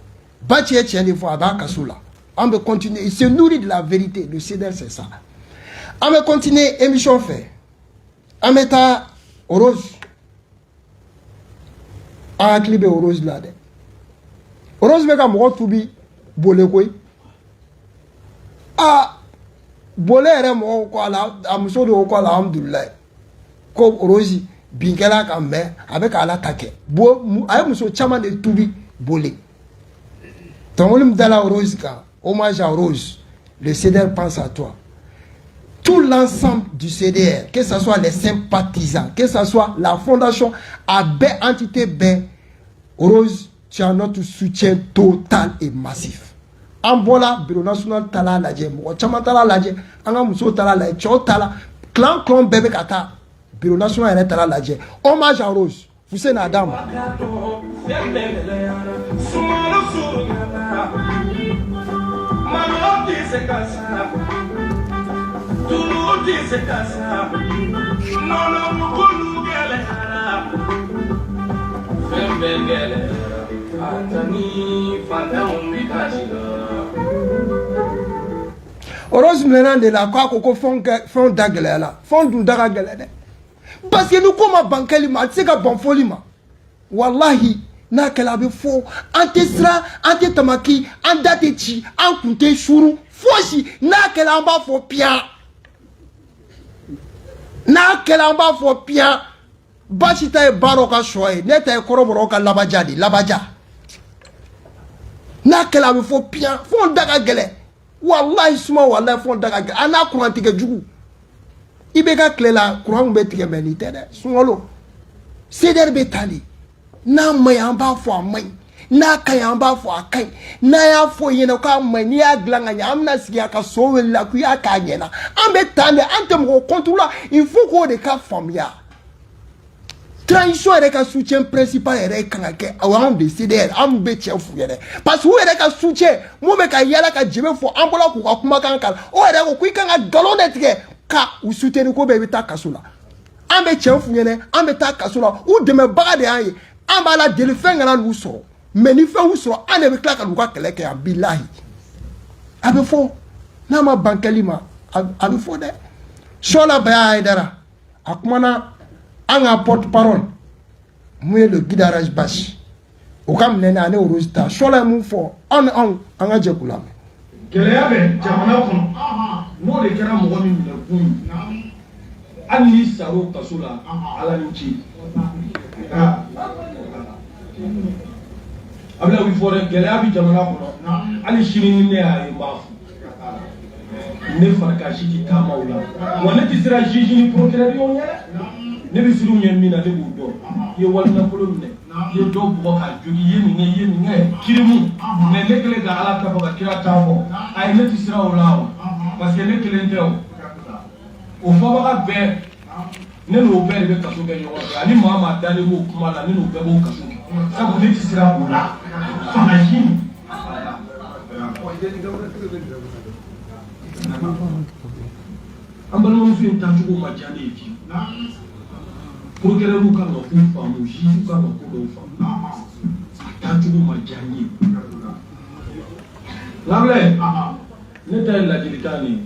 ba tien des fois ba kasula ambe continuer il se nourrit de la vérité le CDR c'est ça. On va continuer émission fait. On met à Rose. On a clipé Rose là. Rose me comme retrouver bolé quoi. Ah bolé est mo quoi là, amuso de quoi là alhamdulillah. Comme Rose bingela comme mais avec ala take. Bo ay muso chama de tubi bolé. Ton volume de la Rose ka hommage à Rose. Le CDR pense à toi. Tout l'ensemble du CDR, que ce soit les sympathisants, que ce soit la fondation AB Entité B, Rose, tu as notre soutien total et massif. Ambola, Bureau National Tala Ladje, Chama Tala Ladje, Anga Muso Tala Ladje, Tala, Clan Bébé Kata, bureau national yɛrɛ taara lajɛ hommage à Rose Fuseni Adam Rose mena de la quoi ko fond dagɛlɛya la fond dun daga gɛlɛ dɛ parce que nous comme bankeli ma se ka bon folie ma wallahi n'a kɛla a bɛ fɔ an tɛ siran an tɛ tamaki an da tɛ ci an kun tɛ suru fosi n'a kɛla an b'a fɔ piyan n'a kɛla an b'a fɔ piyan basi ta ye baaraw ka sɔ ye ne ta ye kɔrɔbɔrɔw ka labaja de labaja n'a kɛla a bɛ fɔ piyan fɔ da ka gɛlɛ wallahi suma wallahi fɔ da ka gɛlɛ an n'a kuran tigɛ jugu i bɛ ka tile la kuran bɛ tigɛ mɛ nin tɛ dɛ sunkalo CDR bɛ tali n'a maɲi an b'a fɔ a maɲi n'a ka ɲi an b'a fɔ a ka ɲi n'a y'a fɔ ɲɛna k'a maɲi n'i y'a dilan ka ɲɛ an bɛna sigi a ka so wele la k'i y'a k'a ɲɛna an bɛ tan de an tɛ mɔgɔ contre la il faut k'o de ka faamuya transition yɛrɛ ka soutien principal yɛrɛ kan ka kɛ o y'anw de CDR an bɛ tiɲɛ f'u yɛrɛ parce que u yɛrɛ ka soutien mun bɛ ka yala ka jɛbɛ fɔ an bɔra k'u ka kumakan kalan o yɛrɛ ko k'i kan ka nkalon de tigɛ ka u soutenir ko bɛɛ i bɛ taa kaso la an bɛ tiɲɛ f'u ɲɛna an bɛ taa kaso la u dɛmɛbaga de y'an ye an b'a la deli fɛn kana n'u sɔrɔ mais ni fɛn y'u sɔrɔ an de bɛ tila ka n'u ka kɛlɛ kɛ yan bilahi a bɛ fɔ n'a ma ban kɛli ma a bɛ fɔ dɛ Sola Baya Haidara a kumana an ka porte parole mun ye le guide Araj Basi o ka minɛ ani Rose ta Sola ye mun fɔ an ka jɛ k'u lamɛn gɛlɛya bɛ jamana kɔnɔ n'o de kɛra mɔgɔ min minɛ kun hali n'i sar'o kaso la ala ni ci a bɛna wuli fɔ dɛ gɛlɛya bɛ jamana kɔnɔ hali sini ni ne y'a ye n b'a fɔ ne fari ka si tɛ taama o la wa ne tɛ sera juge ni procureur y'o ɲɛ ne bɛ siriw ɲɛ min na ne b'o dɔn i ye wali nafolo minɛ i ye dɔw bugɔ ka jogi i ye nin kɛ i ye nin kɛ kirimu mais ne kelen ka ala ta fɔ ka kira ta fɔ ayi ne tɛ sira o la o parce que ne kelen tɛ o fɔbaga bɛɛ ne n'o bɛɛ de bɛ kaso kɛ ɲɔgɔn fɛ ani maa maa dalen b'o kuma la ne n'o bɛɛ b'o kaso kɛ sabu ne tɛ sira o la fanga sini an balimamuso in tacogo ma diya ne ye fiyewu procureur kan ka ko faamu juge kan ka ko dɔw faamu a tacogo ma diya n ye lamɛn ne ta ye ladilikan de ye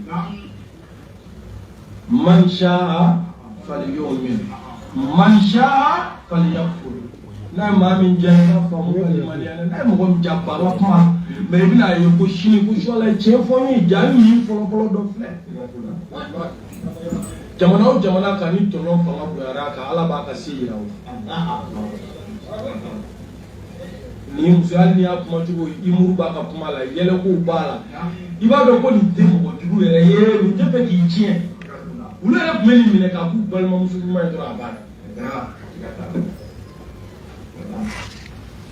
man sha'a falyu'min man sha'a falyakfur n'a maa min diya ka faamu kalimaniya n'a ye mɔgɔ min diya baro kuma mais i bɛna ye ko sini ko Sola ye tiɲɛ fɔ n ye ja min fɔlɔfɔlɔ dɔ filɛ jamana o jamana kan ni tɔɲɔ fanga bonyara a kan ala b'a ka se yira o ni muso hali n'i y'a kuma cogo i muru b'a ka kuma la yɛlɛkow b'a la i b'a dɔn ko nin tɛ mɔgɔ jugu yɛrɛ ye nin tɛ fɛ k'i tiɲɛ olu yɛrɛ tun bɛ nin minɛ k'a k'u balimamuso ɲuman ye dɔrɔn a banna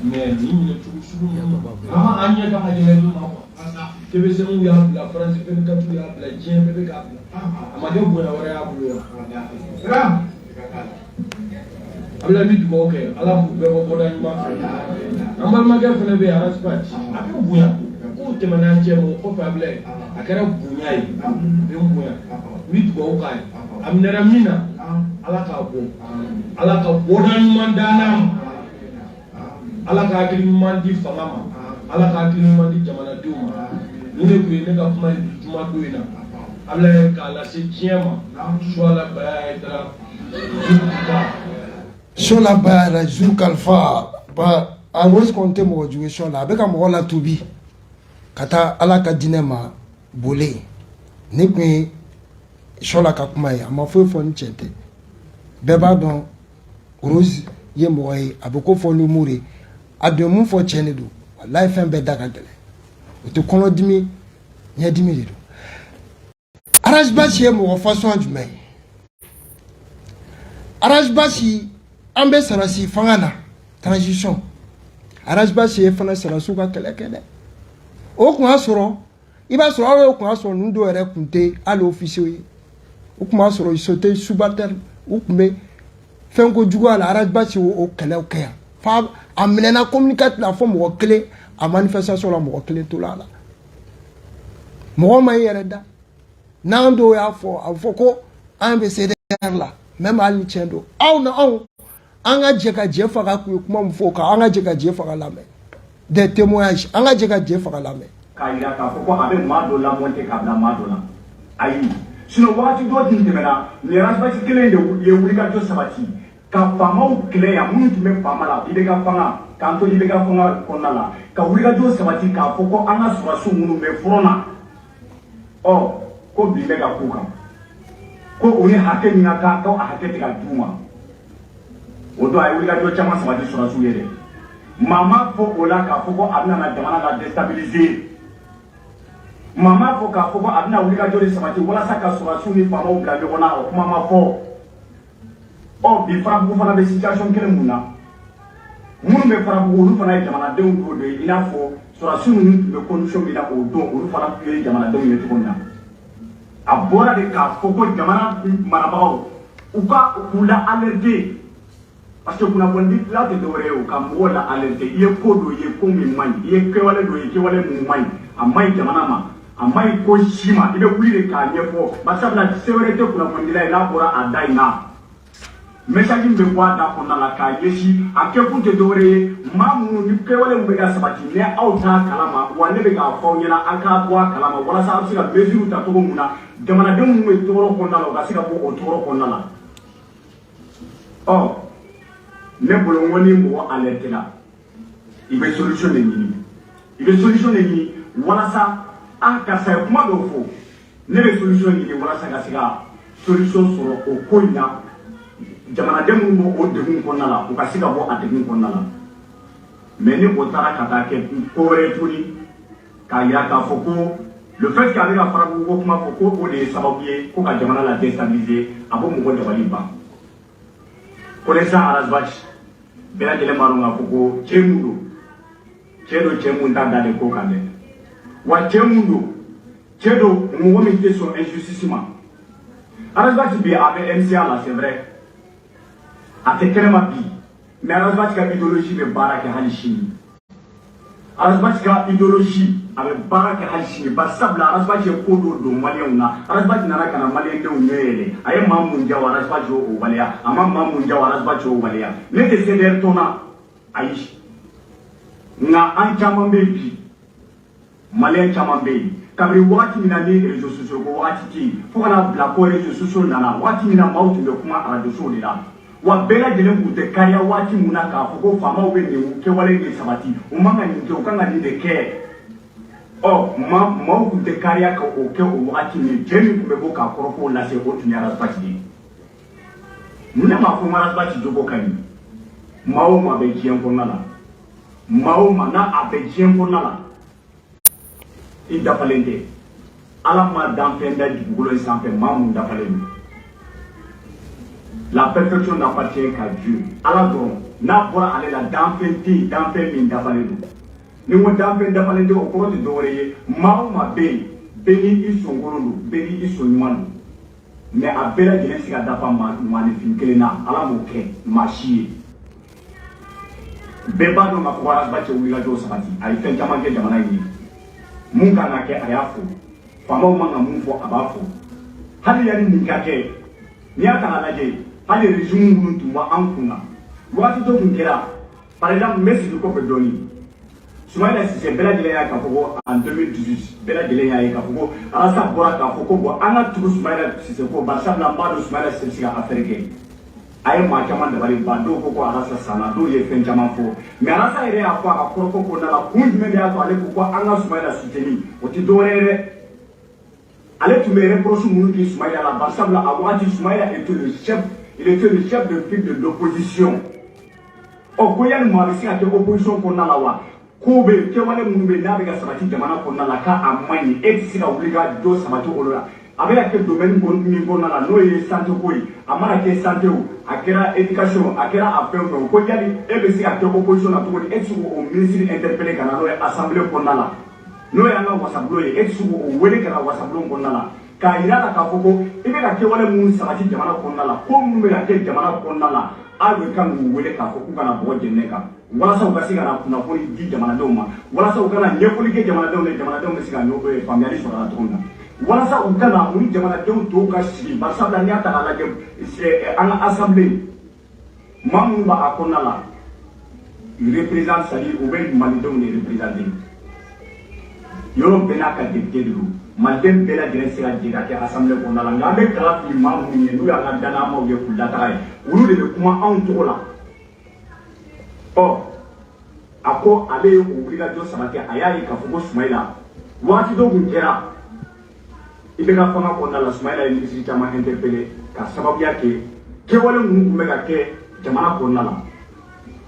mais nin minɛ cogo sugu ninnu an ɲɛ ka yɛlɛ nin ma quoi TVCMU y'a bila France 24 y'a bila diɲɛ bɛɛ bɛ k'a bila a ma kɛ bonya wɛrɛ y'a bolo wa a bɛna ni dugawu kɛ ala k'u bɛɛ bɔ bɔda ɲuman fɛ an balimakɛ fana bɛ yen Araj Basi a bɛ bonya k'o tɛmɛna an cɛ ma o kɔfɛ a bila a kɛra bonya ye a bɛ n bonya n bɛ dugawu k'a ye a minɛra min na ala k'a bɔ ala ka bɔda ɲuman d'an ma ala ka hakili ɲuman di fanga ma ala ka hakili ɲuman di jamanadenw ma ni ne kun ye ne ka kuma ye juma don in na a bɛna k'a lase diɲɛ ma Sola Baya Haidara Sola Baya Haidara jour kalifa a Rose kɔni tɛ mɔgɔ jugu ye Sola a bɛ ka mɔgɔ latubi ka taa ala ka diinɛ ma boli ne kun ye Sola ka kuma ye a ma foyi fɔ ni cɛ tɛ bɛɛ b'a dɔn Rose ye mɔgɔ ye a bɛ ko fɔ l'humour ye a bɛ mun fɔ tiɲɛ de don wallahi fɛn bɛɛ da ka gɛlɛn o tɛ kɔnɔdimi ɲɛdimi de don Araj Basi ye mɔgɔ façon jumɛn ye Araj Basi an bɛ sarasi fanga na transition Araj Basi ye fana sarasiw ka kɛlɛ kɛ dɛ o kun y'a sɔrɔ i b'a sɔrɔ aw kun y'a sɔrɔ ninnu dɔw yɛrɛ kun tɛ hali officier ye o kun b'a sɔrɔ ils sautaient subalterne u tun bɛ fɛn ko juguya la arabasi o kɛlɛw kɛ yan fa a minɛna communiqué la fɔ mɔgɔ kelen a manifestation la mɔgɔ kelen to la la mɔgɔ ma yɛrɛ da n'an dɔw y'a fɔ a bɛ fɔ ko an bɛ CDR la même hali ni tiɲɛ don aw na anw an ka jɛ ka jɛ faga k'u ye kuma min fɔ kan an ka jɛ ka jɛ faga lamɛn des témoignages an ka jɛ ka jɛ faga lamɛn k'a yira k'a fɔ ko a bɛ maa dɔ lamonter k'a bila maa dɔ la ayi sinon wagati dɔ tun tɛmɛna nin rasbasi kelen de ye wulikajɔ sabati ka faamaw kɛlɛ yan minnu tun bɛ faama la IBK fanga k'an to IBK fanga kɔnɔna la ka wulikajɔ sabati k'a fɔ ko an ka sɔrɔdasiw minnu bɛ front na ɔ ko bin bɛ ka k'u kan ko o ni hakɛ min ka kan k'aw a hakɛ tɛ ka d'u ma o don a ye wulikajɔ caman sabati sɔrɔdasiw ye dɛ maa ma fɔ o la k'a fɔ ko a bɛna na jamana la déstabiliser maa ma fɔ k'a fɔ ko a bɛna wulikajɔ de sabati walasa ka sɔrɔdasiw ni faamaw bila ɲɔgɔn na o kuma ma fɔ ɔ bi farabugu fana bɛ situation kelen mun na minnu bɛ farabugu olu fana ye jamanadenw dɔw de ye i n'a fɔ sɔrɔdasiw ninnu tun bɛ condition min na o don olu fana ye jamanadenw ye cogo min na a bɔra de k'a fɔ ko jamana marabagaw u ka k'u la alerter parce que kunnafonidilaw tɛ dɔwɛrɛ ye o ka mɔgɔw la alerter i ye ko dɔ ye ko min man ɲi i ye kɛwale dɔ ye kɛwale min man ɲi a man ɲi jamana ma a man ɲi ko si ma i bɛ wuli de k'a ɲɛfɔ barisabula se wɛrɛ tɛ kunnafonidila ye n'a bɔra a da in na message min bɛ bɔ a da kɔnɔna la k'a ɲɛsin a kɛkun tɛ dɔwɛrɛ ye maa minnu ni kɛwale min bɛ ka sabati ni aw t'a kalama wa ne bɛ k'a fɔ aw ɲɛna an k'a bɔ a kalama walasa a bɛ se ka mesure ta cogo min na jamanadenw minnu bɛ tɔɔrɔ kɔnɔna la u ka se ka bɔ o tɔɔrɔ kɔnɔna la ɔ ne bolo n ko ni mɔgɔ alerte la i bɛ solution de ɲini i bɛ solution de ɲini walasa a karisa ye kuma dɔw fɔ ne bɛ solution ɲini walasa ka se ka solution sɔrɔ o ko in na jamanaden minnu b'o degun kɔnɔna la u ka se ka bɔ a degun kɔnɔna la mais ni o taara ka taa kɛ ko wɛrɛ ye tuguni k'a yira k'a fɔ ko le fait que a bɛ ka farabugu ko kuma fɔ ko o de ye sababu ye ko ka jamana la déstabiliser a b'o mɔgɔ dabali ban connaissant Arazbach bɛɛ lajɛlen b'a dɔn k'a fɔ ko cɛ mun don cɛ mun t'a da de ko kan dɛ wa cɛ mun don cɛ don mɔgɔ min tɛ sɔn injustice ma Arazbach bi a bɛ MCA la c'est vrai a tɛ kɛnɛma bi mais Arazbach ka idéologie bɛ baara kɛ hali sini Arazbach ka idéologie a bɛ baara kɛ hali sini bari sabula Arazbach ye ko dɔ don maliyɛnw na Arazbach nana ka na maliyɛndenw ɲɛ yɛlɛ a ye maa mun diya Arazbach y'o waleya a ma maa mun diya Arazbach y'o waleya ne tɛ CDR tɔn na ayi nka an caman bɛ yen bi maliyɛn caman bɛ yen kabiri wagati min na ni réseaux sociaux ko wagati tɛ yen fo ka na bila ko réseaux sociaux nana wagati min na maaw tun bɛ kuma radio sow de la wa bɛɛ lajɛlen tun tɛ kariya waati mun na k'a fɔ ko faamaw bɛ nin kɛwale de sabati u man ka nin kɛ u kan ka nin de kɛ ɔ maaw tun tɛ kariya ka o kɛ o wagati min cɛ min tun bɛ bɔ k'a kɔrɔfɔw lase o tun ye Arazbach de ye ne m'a fɔ n ko Arazbach jogo ka ɲi maa o maa bɛ diɲɛ kɔnɔna la maa o maa n'a a bɛ diɲɛ kɔnɔna la i dafalen tɛ Ala ma dan fɛn da dugukolo in sanfɛ maa mun dafalen don. La perfection n'appartient qu'à Dieu. Ala dɔrɔn n'a bɔra ale la danfɛn tɛ yen danfɛn min dafalen don. Ni ko danfɛn dafalen tɛ o kɔrɔ tɛ dɔwɛrɛ ye maa o maa bɛ yen bɛɛ ni i sɔnkolon don bɛɛ ni i sɔnɲuman don mais a bɛɛ lajɛlen se ka dafa maanifin kelen na Ala m'o kɛ maa si ye. Bɛɛ b'a dɔn k'a fɔ Arazbach wulikajɔ sabati a ye fɛn caman kɛ jamana in ye mun kan ka kɛ a y'a fɔ faamaw man ka mun fɔ a b'a fɔ hali yanni nin ka kɛ n'i y'a ta k'a lajɛ hali régime minnu tun b'an kun na waati dɔ tun kɛra par exemple n bɛ sigi kɔfɛ dɔɔni Soumaïla Cissé bɛɛ lajɛlen y'a k'a fɔ ko en 2018 bɛɛ lajɛlen y'a ye k'a fɔ ko Alassane bɔra k'a fɔ ko bon an ka tugu Soumaïla Cissé ko bari sabula n b'a dɔn Soumaïla Cissé bɛ se ka affaire kɛ a ye maa caman dabali ban dɔw ko Alassane sanna dɔw ye fɛn caman fɔ mais Alassane yɛrɛ y'a fɔ a ka kɔrɔfɔ kɔnɔna la kun jumɛn de y'a to ale ko an ka Soumaïla soutenir o tɛ dɔwɛrɛ ye dɛ ale tun bɛ reproche minnu di Soumaïla la bari sabula a waati Soumaïla était le chef il était le chef de file de l'opposition ɔ ko yanni maa bɛ se ka kɛ opposition kɔnɔna la wa ko bɛ yen kɛwale minnu bɛ yen n'a bɛ ka sabati jamana kɔnɔna la k'a man ɲi e tɛ se ka wuli ka dɔ sabati o la a bɛ ka kɛ domaine min kɔnɔna la n'o ye santé ko ye a mana kɛ santé o a kɛra éducation a kɛra a fɛn fɛn o ko yali e bɛ se ka kɛ opposition na cogo di e tɛ se k'o ministre interpellé ka na n'o ye assemblée kɔnɔna la n'o ye an ka wasabulon ye e tɛ se k'o wele ka na wasabulon kɔnɔna la k'a yira la k'a fɔ ko i bɛ ka kɛwale mun sabati jamana kɔnɔna la ko minnu bɛ ka kɛ jamana kɔnɔna la aw de kan k'u wele k'a fɔ k'u kana bɔgɔ jɛnɛ kan walasa u ka se ka na kunnafoni di jamanadenw ma walasa u kana ɲɛfɔli kɛ jamanadenw ye jamanadenw bɛ se ka faamuyali sɔrɔ a la cogo min na walasa u kana u ni jamanadenw tɔw ka sigi barisabula n'i y'a ta k'a lajɛ an ka assemblée maa minnu b'a kɔnɔna la représente c'est-à-dire u bɛ malidenw de représenté yɔrɔ bɛɛ n'a ka député de don maliden bɛɛ lajɛlen se ka jɛ ka kɛ assemblée kɔnɔna la nka an bɛ kala fili maa minnu ye n'u y'an ka danayamaw ye k'u lataga ye olu de bɛ kuma anw tɔgɔ la ɔ a ko ale ye o wulikajɔ sabati a y'a ye k'a fɔ ko Sumayila waati dɔ tun kɛra i bɛ ka fanga kɔnɔna la Sumayila ye minisiri caman interpellé ka sababuya kɛ kɛwale minnu tun bɛ ka kɛ jamana kɔnɔna la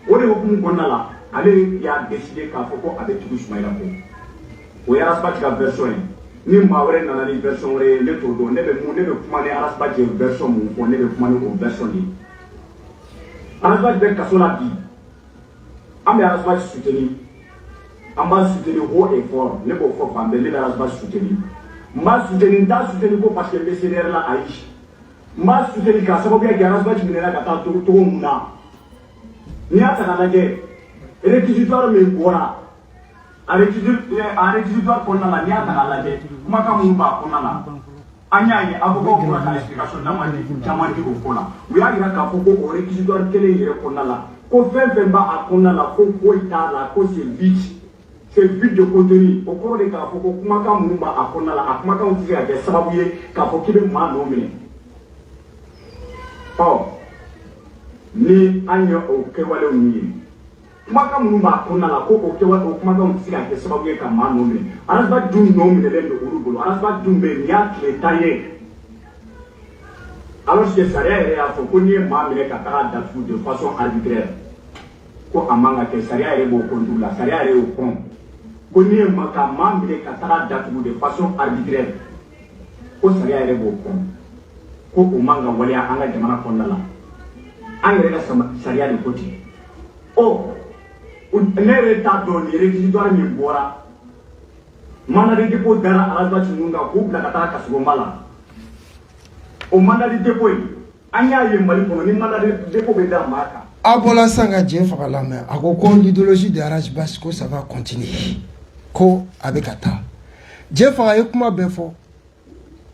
o de hukumu kɔnɔna la ale y'a décidé k'a fɔ ko a bɛ tugu Sumayila kɔ o ye Arasbach ka version ye ni maa wɛrɛ nana ni version wɛrɛ ye ne t'o dɔn ne bɛ kuma ni Arasbach ye version mun fɔ ne bɛ kuma ni o version de ye Arasbach bɛ kaso la bi an bɛ Arasbach soutenir an b'a soutenir haut et fort ne b'o fɔ fan bɛɛ ne bɛ Arasbach soutenir n b'a soutenir n t'a soutenir ko parce que n bɛ CDR la ayi n b'a soutenir k'a sababuya kɛ Arasbach minɛna ka taa cogo mun na n'i y'a ta k'a lajɛ réquisitoire min bɔra a réquisitoire kɔnɔna la n'i y'a ta k'a lajɛ kumakan minnu b'a kɔnɔna la an y'a ye avocat bɔra ka explication caman di o ko la u y'a yira k'a fɔ ko o réquisitoire kelen yɛrɛ kɔnɔna la ko fɛn fɛn b'a kɔnɔna la ko foyi t'a la ko c'est vide de contenu o kɔrɔ de k'a fɔ ko kumakan minnu b'a kɔnɔna la a kumakanw tɛ se ka kɛ sababu ye k'a fɔ k'i bɛ maa nɔ minɛ ɔ ni an ye o kɛwalew ye kumakan minnu b'a kɔnɔna la ko o kumakanw tɛ se ka kɛ sababu ye ka maa nɔ minɛ Arasbach dun nɔ minɛlen don olu bolo Arasbach dun bɛ yen nin y'a tile 10 ye alors que sariya yɛrɛ y'a fɔ ko n'i ye maa minɛ ka taga datugu de façon arbitraire ko a man ka kɛ sariya yɛrɛ b'o contour la sariya yɛrɛ y'o kɔn ko n'i ye ka maa minɛ ka taga datugu de façon arbitraire ko sariya yɛrɛ b'o kɔn ko o man ka waleya an ka jamana kɔnɔna la an yɛrɛ ka sariya de ko ten ne yɛrɛ t'a dɔn nin réquisitoire min bɔra mandat de dépôt dara Arasbach ninnu kan k'u bila ka taa kasobonba la o mandat de dépôt in an y'a ye Mali kɔnɔ ni mandat de dépôt bɛ da maa kan a bɔla sisan ka jɛ faga la mɛ a ko l'idéologie de Arasbach ko ça va continuer ko a bɛ ka taa jɛ faga ye kuma bɛɛ fɔ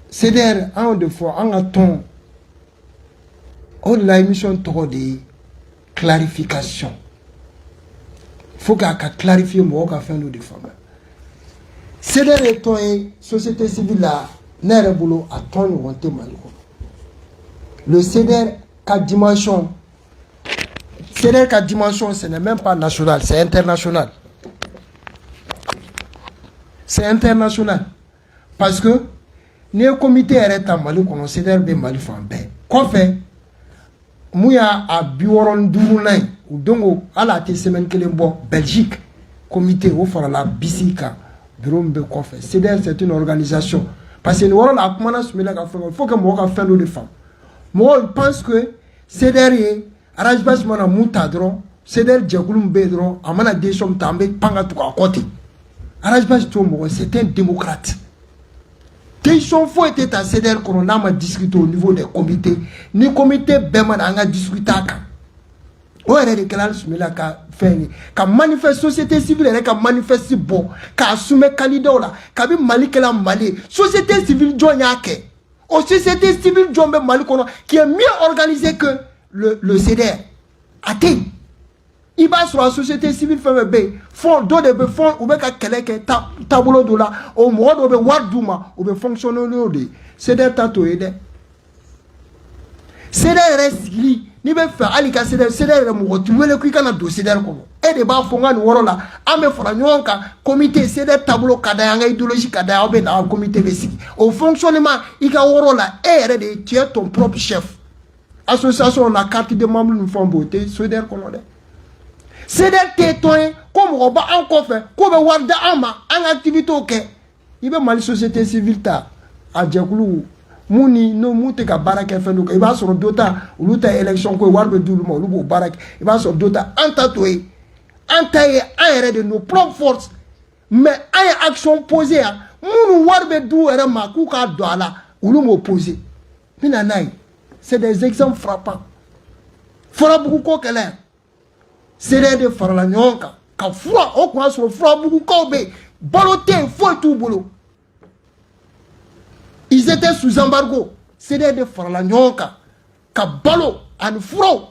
CDR an y'o de fɔ an ka tɔn o de la émission tɔgɔ de ye clarification faut k'a ka clarifier mɔgɔw ka fɛn dɔ de faamuya CDR ye tɔn ye société civile la ne yɛrɛ bolo a tɔn ɲɔgɔn tɛ Mali kɔnɔ le CDR ka dimension ce n'est même pas national c'est international parce que n'i ye comité yɛrɛ ta Mali kɔnɔ CDR bɛ Mali fan bɛɛ kɔfɛ mun y'a 65nan ye o don hali a tɛ semaine kelen bɔ Belgique comité o farala BC kan bureau min bɛ kɔfɛ CDR c'est une organisation parce que nin yɔrɔ la a kumana Sumayila ka fɛn kan il faut que mɔgɔ ka fɛn dɔ de faamu mɔgɔw pense que CDR ye Arasbach mana mun ta dɔrɔn CDR jɛkulu min bɛ yen dɔrɔn a mana décision min ta an bɛ pan ka tugu a kɔ ten Arasbach t'o mɔgɔ c'est un démocrate décision foyi tɛ ta CDR kɔnɔ n'a ma discuter au niveau des comités ni comité bɛɛ ma na an ka discuter a kan o yɛrɛ de kɛra Sumayila ka fɛn ye ka manifeste société civile yɛrɛ ka manifeste bɔ k'a soumettre candidat la kabi Mali kɛla Mali ye société civile jɔn y'a kɛ o société civile jɔn bɛ Mali kɔnɔ qui est mieux organisé que le CDR a tɛ yen i b'a sɔrɔ a société civile fɛn fɛn bɛ yen fond dɔ de bɛ fond u bɛ ka kɛlɛ kɛ taabolo dɔ la o mɔgɔ dɔ bɛ wari d'u ma u bɛ fonctionner n'o de ye CDR ta t'o ye dɛ CDR yɛrɛ sigili n'i bɛ fɛ hali ka CDR yɛrɛ mɔgɔ t'i wele k'i kana don CDR kɔnɔ e de b'a fɔ n ka nin yɔrɔ la an bɛ fara ɲɔgɔn kan comité CDR taabolo ka d'a ye an ka idéologie ka d'a ye aw bɛ na comité bɛ sigi o fonctionnement i ka yɔrɔ la e yɛrɛ de tu es ton propre chef association na carte de membre ni fɛn b'o tɛ CDR kɔnɔ dɛ CDR tɛ tɔn ye ko mɔgɔ b'an kɔfɛ k'o bɛ wari da an ma an ka activité kɛ i bɛ Mali société civile ta a jɛkulu mun ni n'o mun tɛ ka baara kɛ fɛn dɔ kan i b'a sɔrɔ dɔ ta olu ta élection ko ye wari bɛ di olu ma olu b'o baara kɛ i b'a sɔrɔ dɔ ta an ta t'o ye an ta ye an yɛrɛ de nos propres forces mais an ye action posée yan minnu wari bɛ di u yɛrɛ ma k'u k'a don a la ou m'opposer. C'est des exemples frappants. Fora beaucoup ko kele. C'est des fara la nyonka. Ka fura o kwa so fura beaucoup ko be. Baloté faut tout boulot. Ils étaient sous embargo. C'est des fara la nyonka. Ka balo an furo.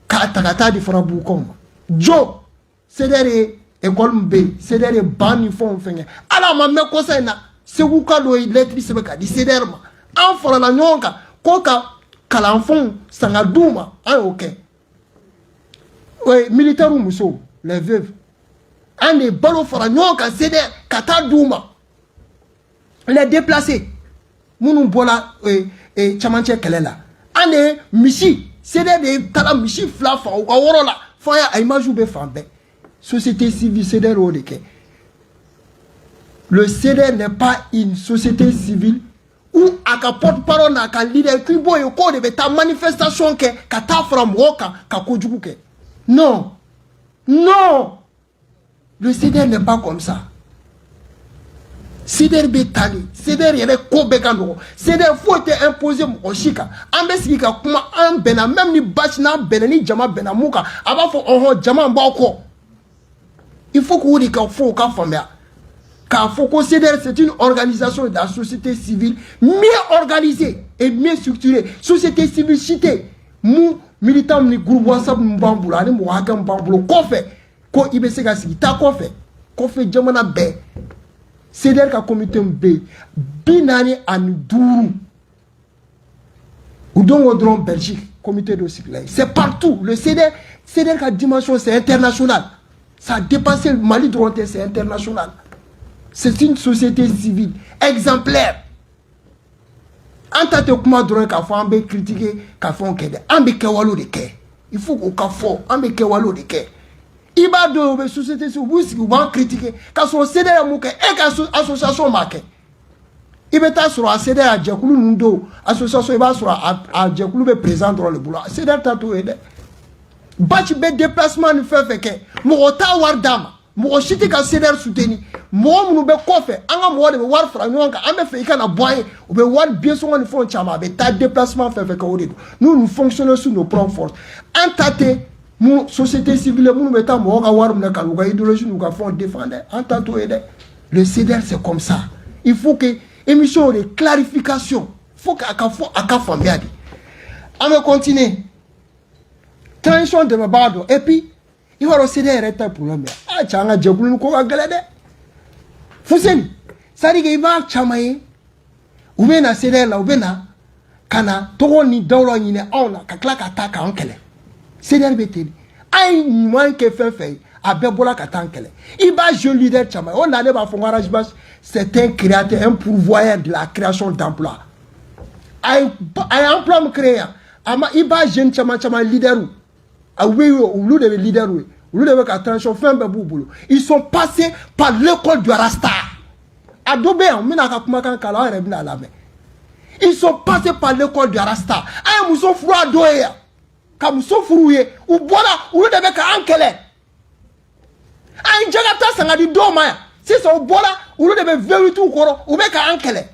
Ka takata di fara beaucoup ko. Jo c'est des écoles mbe, c'est des ban font fenye. Ala ma me conseil na. C'est où ka do électrice be ka di c'est derma. En fara la nyonka koka kalanfon sangadouma ah ok oui militaire ou muso les veuves un des ballons fara nyoka c'est kata douma les déplacés munu bola et chamanche kelela un des michi c'est des tala michi flafa ou aworola faya aimaju be fambe société civile c'est des rodeke le CDR n'est pas une société civile ou à ka porte-parole à ka leader qui boy ko de ta manifestation que ka ta from roka ka kojugu ke non non le CDR n'est pas comme ça CDR betali CDR yele ko be kando CDR faut être imposé mo shika ambe sika kuma am bena même ni batch na bena ni jama bena muka aba fo on jama mbako il faut que ka faut ka famia. Car il faut considérer que c'est une organisation de la société civile mieux organisée et mieux structurée. Société civile citée. Mou militant ni groupe WhatsApp mbambula ni mwaka mbambula ko fait ko ibese ka sigi ta ko fait jamana be. C'est-à-dire ka comité be binani an duru. Ou donc au Belgique comité de cycle. C'est partout le CDR ka dimension c'est international. Ça a dépassé le Mali droit c'est international. C'est une société civile exemplaire. En tant que comment droit qu'a fait, on peut critiquer qu'a fait on kede, on peut kewalo de ke. Il faut qu'on qu'a fait, on peut kewalo de ke. Il va de société civile, vous va critiquer, qu'a son CDR mouke et qu'a association marquée. Il va être sur un CDR à Djekoulou Nundo, association il va sur à Djekoulou be présent dans le boulot. CDR tatou aide. Bâti be déplacement ne fait que, morota wardama. Mo chiti ka CDR soutenu mo mu be kofe anga mo de war fra nyonka ambe fe kana boye ou be war bien son on font chama be ta déplacement fait que nous fonctionnons sur nos propres forces en tate mu société civile mu meta mo ga war mu ka lu ga idéologie nous ga font défendre en tato aider le CDR c'est comme ça il faut que émission de clarification faut que aka fambiadi on va continuer tension de mabado et puis il va aussi des problème. Ah, changa jebulu ko agalade. Fuseni. Sari ke iba chamaye. Ubena sere la ubena kana togo ni dawlo ni ne ona ka klaka taka onkele. Sere beteli. Ai mwan ke fefe abebola ka tankele. Iba jeune leader chamaye. On allait ba fonga rajbas, c'est un créateur, un pourvoyeur de la création d'emploi. Ai emploi me créer. Ama iba jeune chama leader. Ah oui, ou de leader oui. Ou de attention fin boulot. Ils sont passés par l'école du Rasta. Adobe on mina ka kuma kan kala rebna la me. Ils sont passés par l'école du Rasta. Ay muso furu adoya. Ka muso furuye ou bola ou de ka ankele. Ay jagata sanga di do ma. Si so bola ou de veru tu koro ou be ka ankele.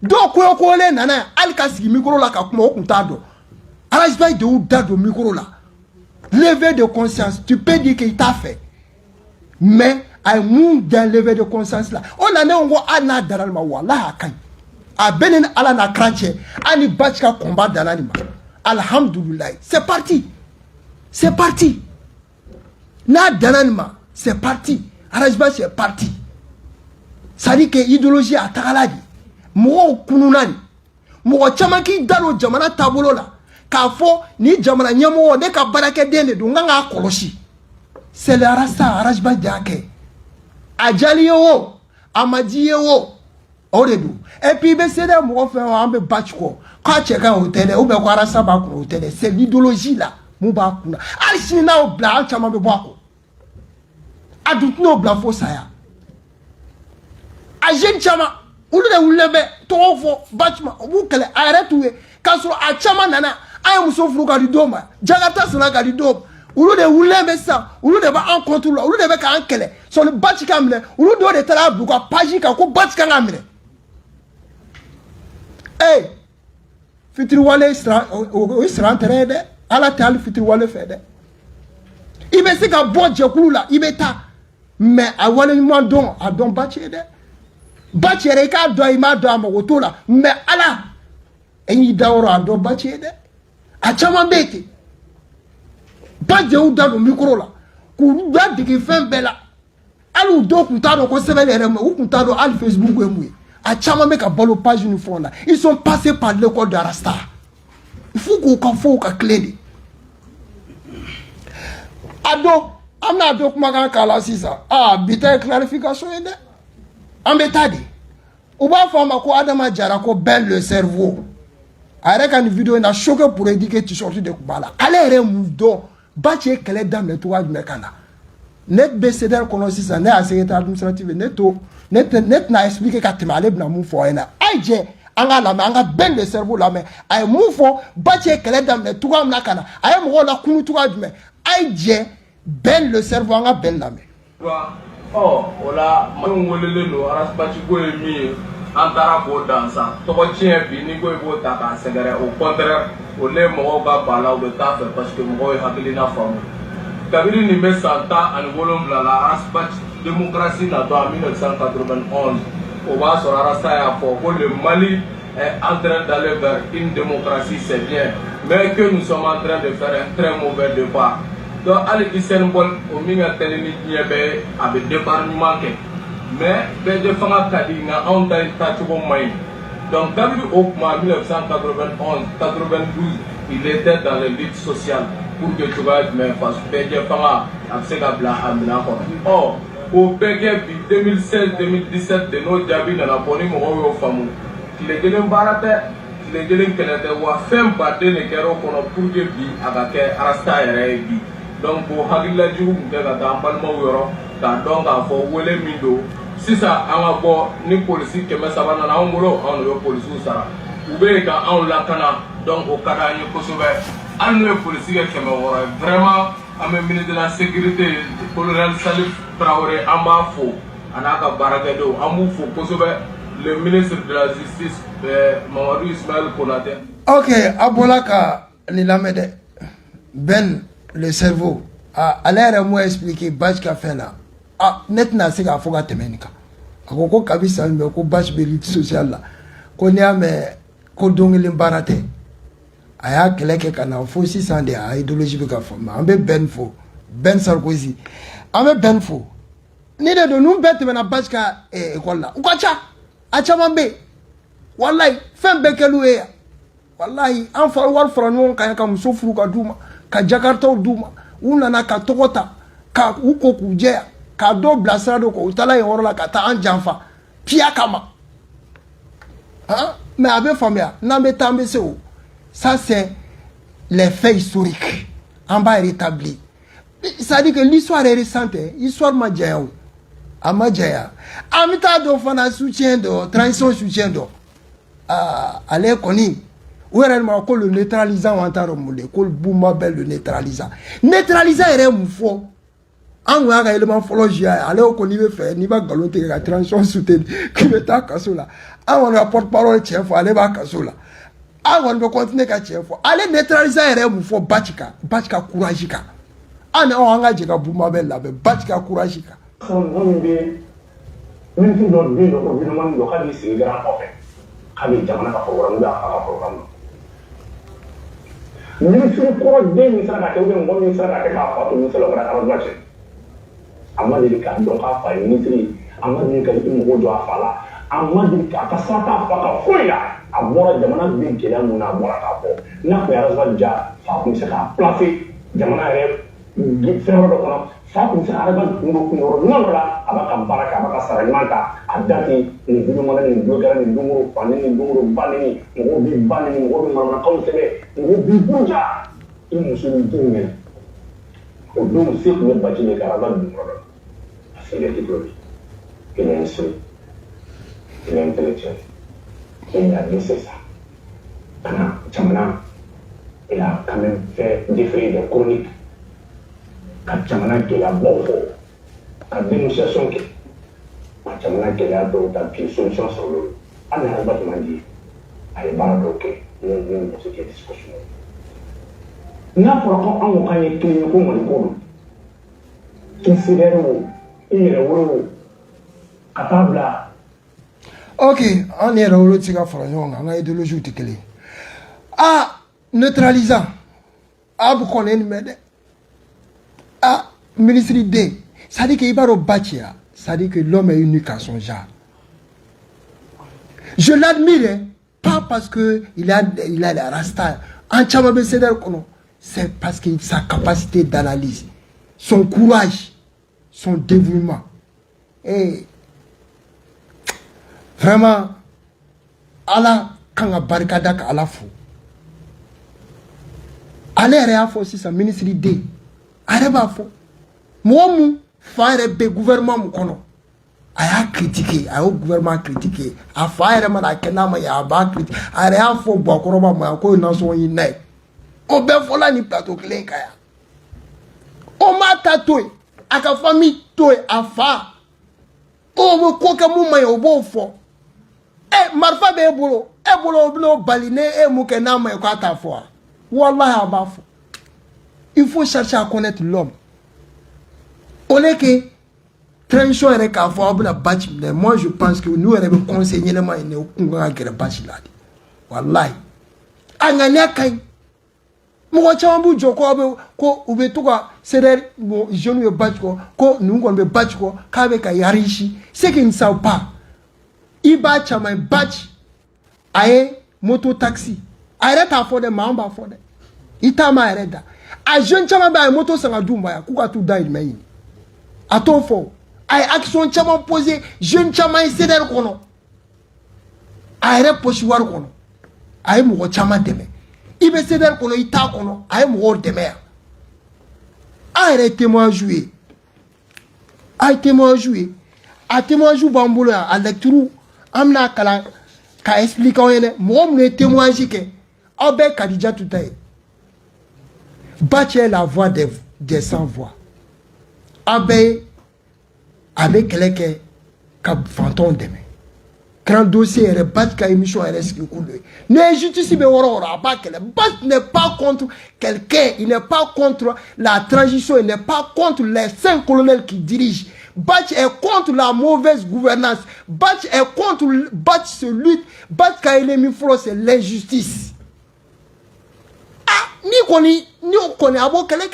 Do ko le nana alkasi micro la ka kuma okuntado. Arajba de ou dado micro la. Lever de conscience, tu peux dire qu'il t'a fait. Mais, à un d'un lever de conscience là, on a un mot à la daralma wala hakai. A benen ala na kranche, ani bachka combat dans l'anima. Alhamdulillah, c'est parti. C'est parti. Na dananima, c'est parti. Arajba, c'est parti. Ça dit que idéologie a tagaladi. Mo kununani. Mo chamaki dalo jamana tabolo la. Kafo ni jamana nyamo de ka barake dende du nganga koloshi c'est le rasta arajba diake ajali yo amadi yo oredu et puis be c'est mo fait ambe batchko ka cheka hotel ou be ko rasta ba ko hotel c'est l'idéologie là mu ba kuna alisi na o bla chama be bako adut no bla fo saya ajen chama ulu de ulebe to fo batchma bu kale aratuwe kasro a chama nana ay muso furu ka di doma jagata sona ka di doma ulu de wulembe sa ulu de ba en contrôle ulu de ba ka ankele so le bachi kamle ulu do de tala bu ka paji ka ko bachi ka ngamle fitiri wale o sera tere de ala tɛ hali fitiri wale fɛ dɛ i bɛ se ka bɔ jɛkulu la i bɛ taa mais a wale ɲuman dɔn a dɔn ba ci ye dɛ ba ci yɛrɛ i k'a dɔn i m'a dɔn a mago t'o la mais ala e y'i da yɔrɔ a dɔn ba ci ye dɛ a caman bɛ yen ten ba jɛw da don micro la k'u da dege fɛn bɛɛ la hali u dɔw tun t'a dɔn ko sɛbɛn yɛrɛ ma u tun t'a dɔn hali Facebook ye mun ye a caman bɛ ka balo page ni fɛnw la ils sont passés par l'école de Rasta il faut k'u ka fɔw ka clé de a dɔn an bɛna dɔn kumakan k'a la sisan bi ta ye clarification ye dɛ an bɛ taa de u b'a fɔ a ma ko Adama Jara ko Ben le cerveau a yɛrɛ ka nin vidéo in na choqué pour éduquer t-shirt de tun b'a la ale yɛrɛ ye mun dɔn ba cɛ ye kɛlɛ daminɛ cogoya jumɛn ka na ne bɛ CDR kɔnɔ sisan ne y'a secrétaire administratif ne tɛna expliquer ka tɛmɛ ale bɛna mun fɔ a ɲɛna a ye jɛ an k'a lamɛn an ka Ben le cerveau lamɛn a ye mun fɔ ba cɛ ye kɛlɛ daminɛ cogoya min na ka na a ye mɔgɔw la kunu cogoya jumɛn a ye jɛ Ben le cerveau an ka Ben lamɛn. O la minnu welelen don arasipatiko ye min ye an taara k'o dansa tɔgɔ tiɲɛ bi ni ko i b'o ta k'a sɛgɛrɛ au contraire o ne mɔgɔw ka ba la u bɛ taa fɛ parce que mɔgɔw ye hakilina faamu kabini nin bɛ san 17 la arasipati démocratie natɔ en 1991 o b'a sɔrɔ arasa y'a fɔ ko le Mali est en train d'aller vers une démocratie c'est bien mais que nous sommes en train de faire un très mauvais départ. Donc, ali Usain Bolt o min ka tɛni ni diɲɛ bɛɛ a bɛ départ ɲuman kɛ mais bɛɛ fanga ka di nka anw ta tacogo man ɲi donc kabini o kuma 1991 92 il était dans les luttes sociales pour que cogoya jumɛn faso bɛɛ fanga a bɛ se ka bila a minɛn kɔnɔ o bɛɛ kɛ bi 2016 2017 de n'o jaabi nana bɔ ni mɔgɔw y'o faamu tile kelen baara tɛ tile kelen kɛlɛ tɛ wa fɛn baden de kɛra o kɔnɔ pour que bi a ka kɛ arasta yɛrɛ ye bi. Donc pour hakilila jugu kun tɛ ka taa an balimaw yɔrɔ k'a dɔn k'a fɔ wele min don sisan an ka bɔ ni polisi 300 nana anw bolo anw de bɛ polisiw sara u bɛ yen ka anw lakana donc o ka d'an ye kosɛbɛ hali n'o ye polisi kɛ 100 ye vraiment an bɛ ministre de la sécurité colonel Salif Traoré an b'a fo a n'a ka baarakɛdenw an b'u fo kosɛbɛ le ministre de la justice Mamadou Ismaël Konaté. Ok a bɔra ka nin lamɛn dɛ Ben le cerveau ale yɛrɛ m'o expliquer Bac ka fɛn na ne tɛna se k'a fɔ ka tɛmɛ nin kan a ko kabi san bɛ ko Bac bɛ lutte sociale la ko n'i y'a mɛn ko don kelen baara tɛ a y'a kɛlɛ kɛ ka na fo sisan de a idéologie bɛ ka faamu an bɛ Ben fo Ben Sarkozy an bɛ Ben fo ni de don ninnu bɛɛ tɛmɛna Bac ka école la u ka ca a caman bɛ yen walayi fɛn bɛɛ kɛl'u ye yan walayi an fa wari fara ɲɔgɔn kan ka muso furu ka d'u ma ka jakartaw d'u ma u nana ka tɔgɔ ta ka u ko k'u jɛya ka dɔw bila sira dɔ kan u taara yen yɔrɔ la ka taa an janfa piya kama mais a bɛ faamuya n'an bɛ taa an bɛ se o ça c'est les faits historiques an b'a rétablir c'est à dire que l'histoire est récente histoire ma janya o a ma janya an bɛ taa dɔ fana soutien dɔ transition soutien dɔ ale kɔni ou réellement ko le neutralisant en tant que ko Bouma Bel le neutralisant yɛrɛ mun fɔ an kun y'a ka élément fɔlɔ jia ale ko n'i bɛ fɛ n'i b'a galon tigɛ ka transition soutenir k'i bɛ taa kaso la an kɔni ka porte parole cɛ fɔ ale b'a kaso la an kɔni bɛ continuer ka cɛ fɔ ale neutralisant yɛrɛ mun fɔ Bac ka courage kan an ka jɛ ka Bouma Bel labɛn Bac ka courage kan. min dɔ bɛ yen nɔ o gouvernement dɔ k'ale sigi garan kɔfɛ k'ale jamana ka programme bɛ a ka programme na. Ministre kɔrɔ den min sera ka kɛ mɔgɔ min sera ka kɛ k'a fa to ministre la o kɛra Amadou Cɛ a ma deli k'a dɔn k'a fa ye ministre ye a ma deli ka i mɔgɔ jɔ a fa la a ma deli k'a ka sara t'a fa ka foyi la a bɔra jamana bɛ gɛlɛya mun na a bɔra k'a fɔ n'a kun ye Arazali Ja fa kun bɛ se k'a placer jamana yɛrɛ fɛn wɛrɛ dɔ kɔnɔ fa kun bɛ se Arazali kun yɔrɔ ɲuman dɔ la a b'a ka baara kɛ a b'a ka sara ɲuman ta a da ten nin vidéo mana nin dɔ kɛra nin don o fa ni nin don o ba ni mɔgɔw b'i ba ni mɔgɔw bɛ manamanakanw sɛbɛn mɔgɔw b'i buruja i muso ni denw minɛ o don se tun ye Bac ye ka Arazali dun yɔrɔ dɔ parce qu'il est diplômé il est instruit il est intellectuel il a laissé ça kana jamana il a quand même fait défrayer des chroniques ka jamana gɛlɛyabaw fɔ ka dénonciation kɛ ka jamana gɛlɛya dɔw ta bi solution sɔrɔ l'olu hali n'a Arazali man di a ye baara dɔw kɛ ni muso kɛ discussion n'a fɔra ko anw kan ye kelen ye ko Mali ko don k'i CDR o i yɛrɛ wolo o ka taa bila. Ok, on est revenu de la France, on a idéologie de quelle. Ah, neutralisant. Ah, vous connaissez, mais ah, ministre D. Ça dit qu'il va au bâtir. Ça dit que l'homme est unique à son genre. Je l'admire, pas parce qu'il a la rasta. En Tchamabé, c'est parce que sa capacité d'analyse, son courage, son dévouement. Et vraiment, Allah, quand on a barricade à la fou. Allez, il faut aussi sa ministre D. Allez, il faut. Moi, faire le gouvernement, a critiqué, a gouvernement critiqué, a faire ma kenama ya ba critiqué, a faut bokoroba ma ko na so yin nai. O be fola ni plateau clé kaya. O ma tatoué, aka famille toy afa. O mo ko ka mu mai obo fo. Marfa be bolo, bolo baline mu kenama ya ko ta fo. Wallahi abafo. Il faut chercher à connaître l'homme. On est que transition est qu'à voir la bâche. Moi je pense que nous on conseillé les mains ne aucun gars bâche là. Wallahi. Anganya kai. Mo chambu joko ko ubetuka c'est bon jeune be bâche ko nous on be bâche ko ka be ka yarishi. C'est qu'ils ne savent pas. Iba chama bâche aye moto taxi. Arrête à fond de mamba fond. Itama arrête. A jeune chama ba moto sanga dumba ya kuka tu dai mai. A ton fort. Aïe, action chama posé, jeune chama CDR kono. Aïe, pochiwar kono. Aïe, mougo chama deme. Ibe CDR kono, ita kono. Aïe, mougo deme. Aïe, témoin joué. Aïe, témoin joué. A témoin joué bamboule à lecture. Amna kala. Ka explique en yene. Mougo témoin jike. Abe kadija toutaye. Bâtir la voix des sans voix. Abe avec quelqu'un qui fantôme demain. Grand dossier est battu qu'à émission RS qui coule. L'injustice n'est pas contre quelqu'un, il n'est pas contre la transition, il n'est pas contre les 5 colonels qui dirigent. Batch est contre la mauvaise gouvernance. Batch est contre celui. Batch qui a mis froid, c'est l'injustice. Ah, ni connaît avant quelqu'un.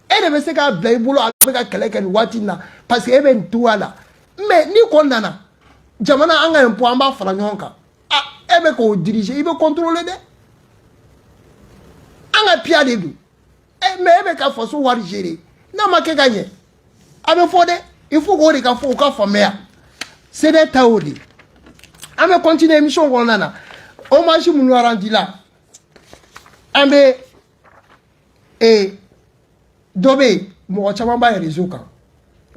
Et de se ka blay bolo avec quelqu'un watina parce que even tout là mais ni kondana jamana anga empo amba fara nyonka ah ebe ko diriger ibe contrôler de anga pia de du mais ebe ka faso war gérer na ma ke gagner abe fode il faut ko de ka fo ka famea c'est des taodi ame continuer mission kondana o machi munu arandi là ambe et Dobé, moi, je ne sais réseau quand.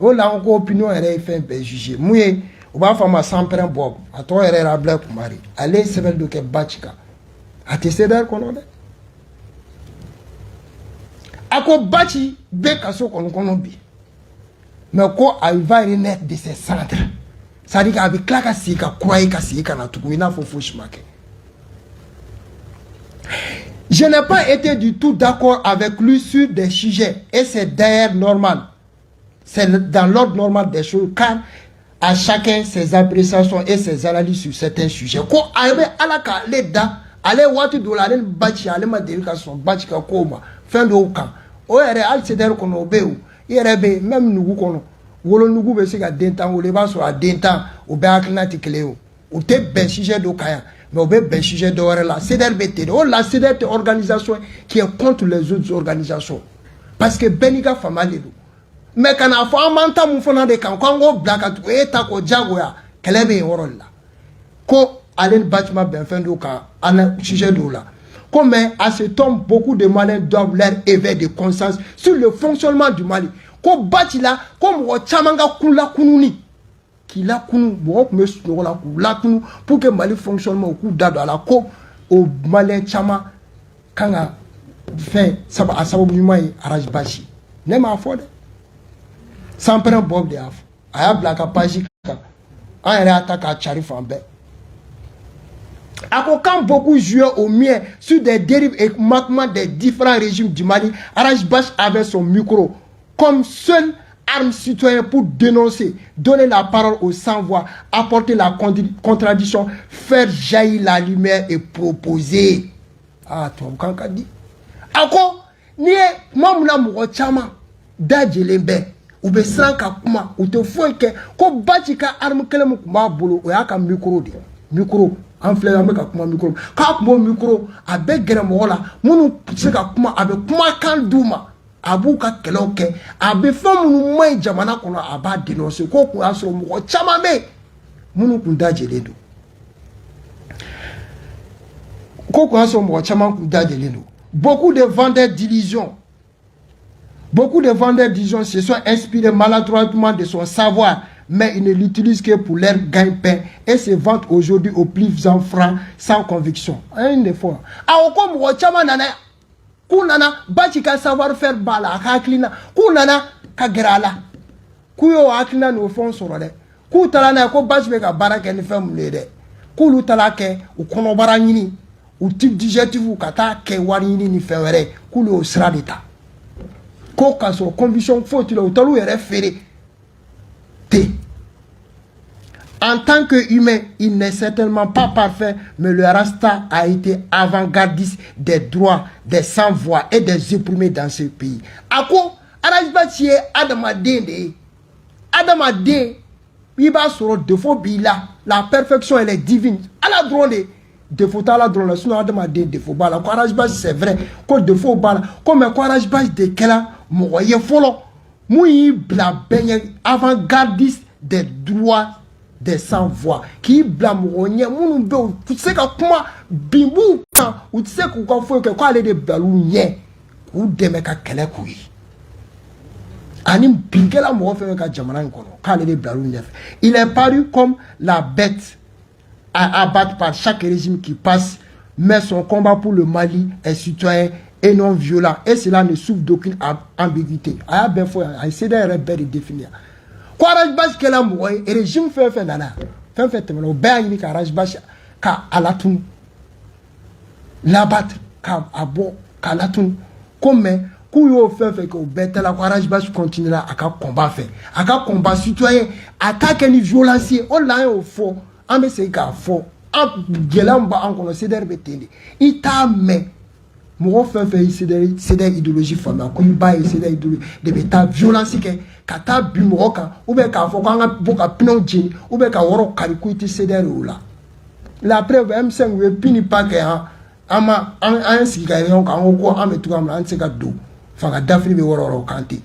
On a encore opinion et fait un juger. Moi, on va faire ma 100 prendre Bob. À toi, elle est la blague pour Marie. Allez, c'est belle de quel bâtiment. À tes cédères qu'on a. À quoi bâti, bec à ce qu'on a bi. Mais quoi, il va y net de ses centres. Ça dit qu'avec la casse, il croit qu'il y a tout. Il n'a pas fouche marqué. Je n'ai pas été du tout d'accord avec lui sur des sujets. Et c'est d'ailleurs normal. C'est dans l'ordre normal des choses. Car à chacun ses appréciations et ses analyses sur certains sujets. Quand arrive à la caleda, allez voir tout la reine bâti, allez ma délication, bâti comme fin de aucun. Oh, elle est al cédère qu'on obéit. Il y a même nous qu'on wolo nous goûte c'est qu'à dentan ou les bas sur à dentan ou bien à cléo. Ou t'es ben sujet d'aucun. Mais on a un sujet de là. C'est la CDR organisation qui est contre les autres organisations. Parce que Beniga Famali. Mais quand on a fait un manta moufona de quand on black at eta ko jagoya, kelebe orol là. Ko alen bâtiment ben fin de cas, un sujet de là. Comme à ce temps, beaucoup de Maliens doivent leur éveiller de conscience sur le fonctionnement du Mali. Ko bâti là, comme o chamanga kula kununi. Qui l'a connu, pour que Mali fonctionne au coup d'ado à la coupe au Malien Chama quand a fait ça à Saboumouaï à Rajbashi. N'est pas fort. Sans prendre Bob de Af. A Blaka Pajika. A attaque à Charif en baie. Quand beaucoup jouaient au mien sur des dérives et manquements des différents régimes du Mali, Arajbash avait son micro comme seule arme citoyenne pour dénoncer, donner la parole aux sans-voix, apporter la contradiction, faire jaillir la lumière et proposer. Ah, tu vois, quand on dit. Encore, ni moi, chama, dajelembe, ou be sanka kuma, ou te fouet que, ko bachika arme kelem kuma bolo, ou yaka micro de. Micro. En fleur avec un micro. Quand mon micro avec Gremola, mon c'est comment avec moi quand douma, abuka keloke, avec femme moi jamana qu'on a abat dénoncer, quoi qu'on a sur moi, chamame, mon kunda jeledo. Quoi qu'on a sur moi, chamam kunda jeledo. Beaucoup de vendeurs d'illusions. Beaucoup de vendeurs d'illusions se sont inspirés maladroitement de son savoir, mais ils ne l'utilisent que pour leur gagne-pain et se vendent aujourd'hui au plus en francs sans conviction. Une fois. Alors comme Rochama nana, kunana bachika savoir faire bala haklina, kunana kagrala, kuyo haklina no fond sorole, ku talana ko bachbeka baraka ni femme lede, kulu talake u kono baranyini, u type digestif ou kata ke warini ni fewere, kulu o sradita. Ko kaso conviction faut il utalu yere fere. En tant qu'humain, il n'est certainement pas parfait, mais le Rasta a été avant-gardiste des droits des sans-voix et des opprimés dans ce pays. Ako, Arajbachi Adamadé, il va sur le défaut bila, la perfection elle est divine. À la drone, défaut à la drone, sinon Adamadé défaut bala. Arajbachi c'est vrai, que défaut bala, comme Arajbachi de Kela, moye folo, mouyi bla benye avant-gardiste des droits des sans-voix qui blâment mon beau tu sais que comment bimou quand ou tu sais qu'on faut que quoi aller de balounie ou de meka kele koui anim bingela mo fait ka jamana nkono ka aller de balounie il est paru comme la bête à abattre par chaque régime qui passe, mais son combat pour le Mali est citoyen et non violent et cela ne souffre d'aucune ambiguïté. Ah ben faut essayer de définir. Quoi Rajbash que la moye et régime fait nana fait temelo ben ni ka Rajbash ka alatun l'abattre ka abo ka alatun comme kuyo fait que bête la Rajbash continuera à combat fait à combat citoyen attaque ni violence on l'a au fond en me c'est ka faux en gelamba en kono c'est derbetende ita me mo fait c'est des idéologies formées ko ba c'est des idéologies de beta violence que kata bi mo ka ou be ka fo ka boka pinon jini ou be ka woro karikuiti c'est des là la preuve M5 we pini pa ke ama an siga yon ka ko ametu am an sega do fa ga dafri be woro kanti.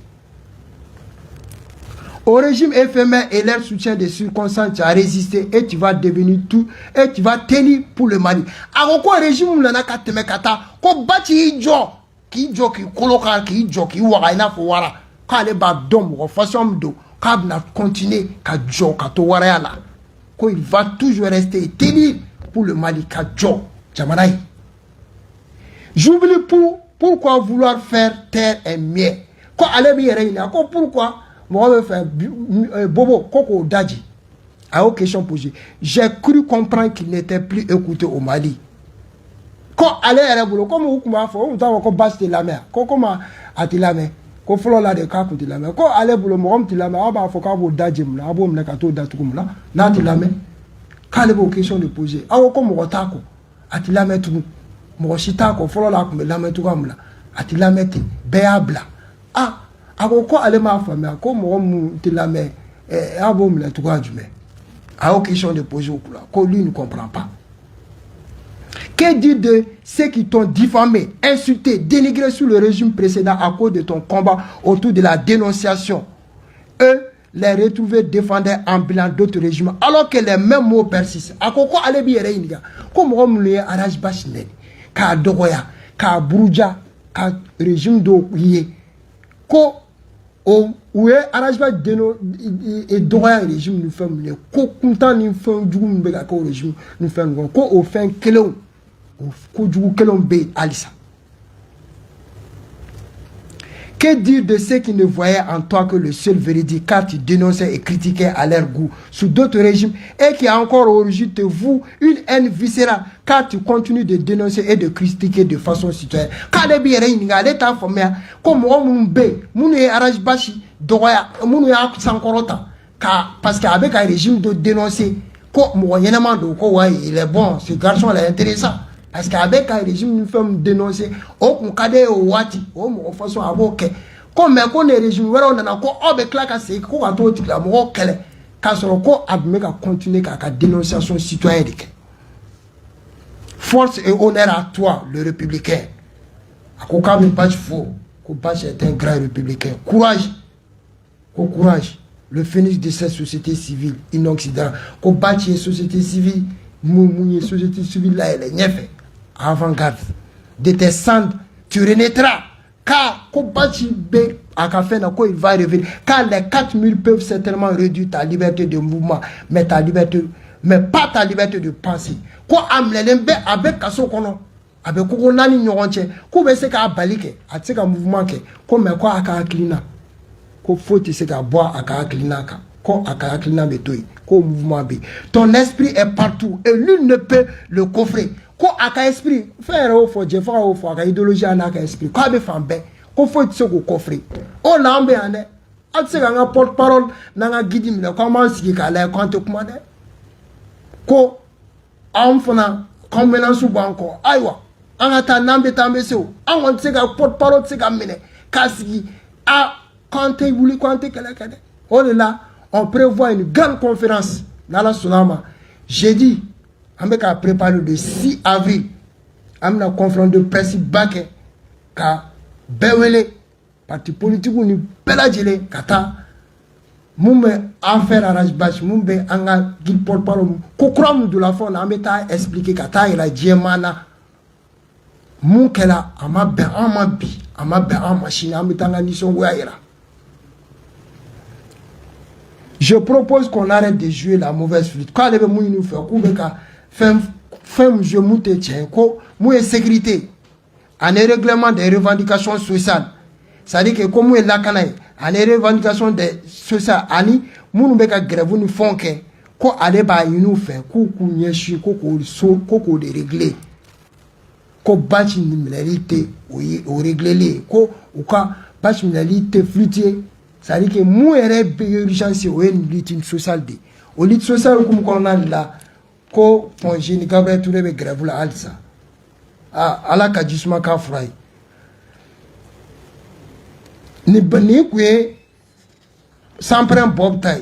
Au régime éphémère et leur soutien des circonstances, tu as résisté et tu vas devenir tout et tu vas tenir pour le Mali. Alors quoi régime nana kateme kata ko bati ijo ki koloka ki ijo ki wara ina fo wara ka le ba dom ko façon do ka na continuer ka jo ka to wara la ko il va toujours rester tenir pour le Mali ka jo jamanai. J'oublie pourquoi vouloir faire terre et mieux. Ko ale bi reina ko pourquoi moi faire bobo koko daji à aux questions posées. J'ai cru comprendre qu'il n'était plus écouté au Mali. Quand allait à boulot comme ukuma fo on t'a basse de la mer comment ati la mer ko folo la de ka de la mer ko allait boulot mo de la mer ba fo ka bo daji mla abo mna ka to datukum la na ti la mer ka le bo question de poser awo ko mo ta ko ati la mer tu mo shita ko folo la ko la mer tu kamla ati la mer te beabla ah ako ale ma famille ako mo mu te la mer abo mla tu ka jume awo question de poser au kula ko lui ne comprend pas. Que dire de ceux qui t'ont diffamé, insulté, dénigré sous le régime précédent à cause de ton combat autour de la dénonciation? Eux, les retrouver défendeurs en bilan d'autres régimes, alors que les mêmes mots persistent. À quoi aller bien réunir? Comme on le arrache bachine, ka dogoya, ka brouja, ka régime d'ouye, ko o oué arrache bach deno et dogoya régime nous fait le ko content nous fait du mbega ko régime nous fait ko au fin kelo. Que Que dire de ceux qui ne voyaient en toi que le seul véridique, car tu dénonçais et critiquais à leur goût sous d'autres régimes, et qui encore aujourd'hui te voue une haine viscérale, car tu continues de dénoncer et de critiquer de façon citoyenne. Car les biens l'état formé, comme on est Arajbashi, Doya, mon est Sankorota, parce qu'avec un régime de dénoncer, il est bon, ce garçon est intéressant. Parce qu'avec un régime, nous faisons dénoncer, on cadre au wati, on façon à boquer. Comme on est régime, on a encore un claque, c'est qu'on a tout la mort qu'elle est. Car ce qu'on a continué à dénonciation citoyenne. Force et honneur à toi, le républicain. À quoi me pas faux, Kopache est un grand républicain. Courage, courage. Le phénix de cette société civile inoxydable. Kopache est société civile, Moumouye, société civile là, elle est niefée. Avant-garde. De tes cendres, tu renaîtras. Car Kobachi B à café il va revenir. Car les 4000 peuvent certainement réduire ta liberté de mouvement, mais ta liberté, mais pas ta liberté de penser. Quoi amlelembe avec kaso kono, avec koko nani nyoronche, ko be se ka balike, ati ka mouvement ke, ko me quoi aka klina, ko faut se ka boire aka klina ka, ko aka klina betoi, ko mouvement B. Ton esprit est partout et l'une ne peut le coffrer. Ko aka esprit faire au fo jefa au fo aka idéologie anaka esprit ko be fambe ko fo tse ko coffrer o lambe ane atse nga porte parole na nga gidi mi ko man siki ka la konte kuma de ko am fona comme su banko aywa anga ta nambe tambe se o an tse ka porte parole tse ka mine kasiki a konte wuli konte kala kade o là on prévoit une grande conférence dans la Sunama jeudi. On a préparé le 6 avril. On a une conférence de presse baké. Ka bewele parti politique ou ni peladjele kata. Moumbe affaire Arajbash. Moumbe anga gil porte parole. Kokram de la fond. On a expliqué kata il a diemana. Moukela ama be ama bi ama be ama machine. On a nison ouaira. Je propose qu'on arrête de jouer la mauvaise flûte. Quand les gens nous font koubeka femme je monte tiens ko moué sécurité en règlement des revendications sociales ça dit que comme est la canaille en revendications des sociales ani munu beka grève nous font que ko ale ba nous fait ko nyeshi ko de régler ko bâti minéralité o régler ko ou ka bâti minéralité flûtier ça dit que mou est urgence o une lutte sociale de au lutte sociale comme on a là ko ponji ni Gabriel Touré be grève la alsa ala ka jisma ka fry ni bani kwe sans prendre bob tay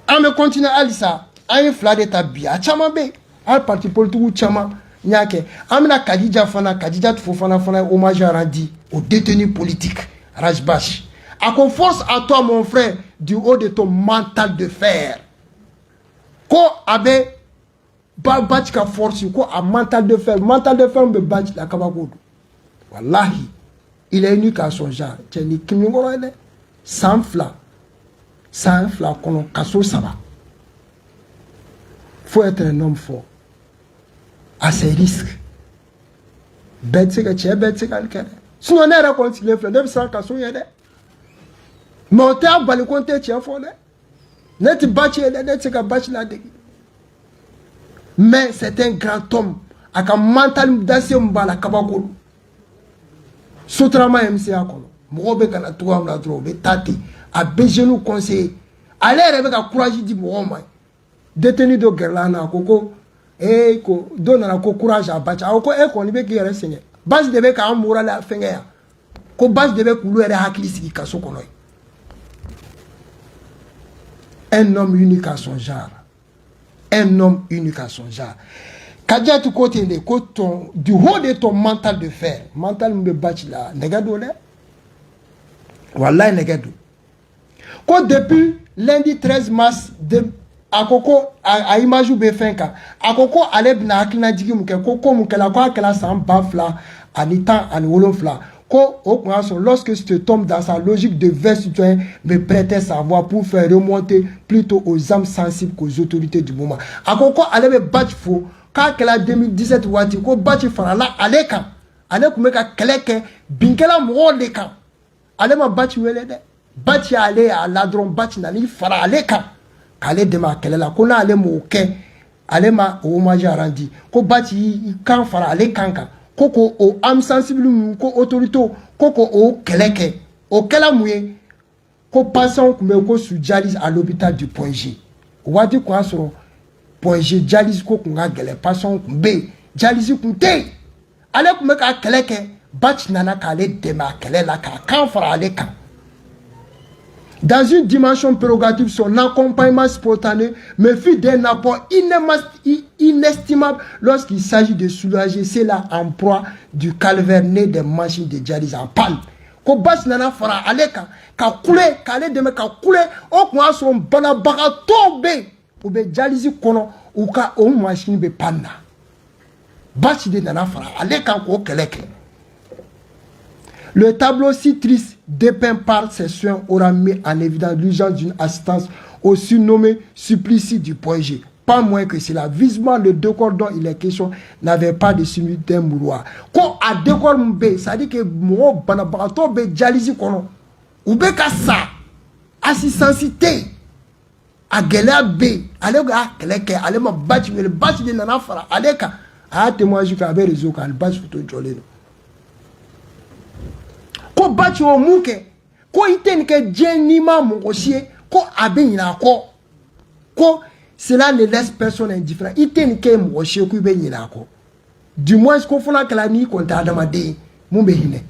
a me continue alsa ay fla de tabi a chama be al parti politique chama nyake amna Kadija Fofana hommage rendu aux détenus politiques Rajbash à qu'on force à toi mon frère du haut de ton mental de fer. Ko abe batch ka force ko a mental de fer be batch la kabagodo wallahi il est unique à son genre teni kimingoro ele sans fla kono kaso saba faut être un homme fort à ses risques betsika alkene sinon ne raconte les fleurs de sans kaso yede mais tu as bali compter tiens fort net batch la de mais c'est un grand homme avec un mental d'assez mbala kabako sotrama MCA kono mobe kana tuwa mla dro be tati a bejenou conseiller aller avec courage di mooma détenu de gerlana koko ko donna ko courage a bacha ko ko ni be ki yere senye base de be ka moral a fenga ya ko base de be kulu ere hakili siki kaso kono. Un homme unique à son genre. Un homme unique à son genre. Kadja tu côté de coton du haut de ton mental de fer. Mental me bâti là. Negado là. Voilà negado. Quand depuis lundi 13 mars de akoko a image ou befinka. Akoko aleb na akina digi muke koko muke la kwa kela sam bafla anitan an wolofla. Lorsque je tombe dans sa logique de vers citoyen, me prêter sa voix pour faire remonter plutôt aux âmes sensibles qu'aux autorités du moment. A quoi allez me battre faux, quand elle a 2017 wati, ko battre farala, allez quand, allez comme ka keleke, binkela mo de kan ale ma bati wele de bati ale a la dron bati na ni fara ale kan kale de ma kelela ko na ale mo ke ale ma o ma jarandi ko bati kan fara ale kanka koko o am sensible ko autorité koko o keleke o kela muye ko passant kume ko su dialyse à l'hôpital du Point G wati ko asoro Point G dialyse ko kunga gele passant kumbe dialyse kunte ale kume ka keleke bati nana kale de ma kelela ka kan fara ale kan. Dans une dimension prérogative, son accompagnement spontané me fit d'un apport inestimable lorsqu'il s'agit de soulager cela en proie du calvaire né des machines de dialyse en panne. Ko bas nana fara aleka ka kule kale de me ka kule o ko aso bana baga tobe ou be dialyse kono ou ka o machine be panna. Bas de nana fara aleka ko keleke. Le tableau si triste dépeint par ces soins aura mis en évidence l'urgence d'une assistance au surnommé supplice du Point G. Pas moins que cela. Visiblement, le décor dont il est question n'avait pas de similitude mouroir. Quand à décor mbe, ça dit que mo banabato be dialyse kono. Ou be ka sa assistantité a gelea be, ale ga keleke, ale ma bati le bati de nana fara, ale ka a témoigné ka be réseau ka le bati photo jolé. Ko bati o muke ko iten ke djenima mongosie ko abenyina ko cela ne laisse personne indifférent iten ke mongosie ko benyina ko du moins ko fona kala ni ko ta adamade mumbe hine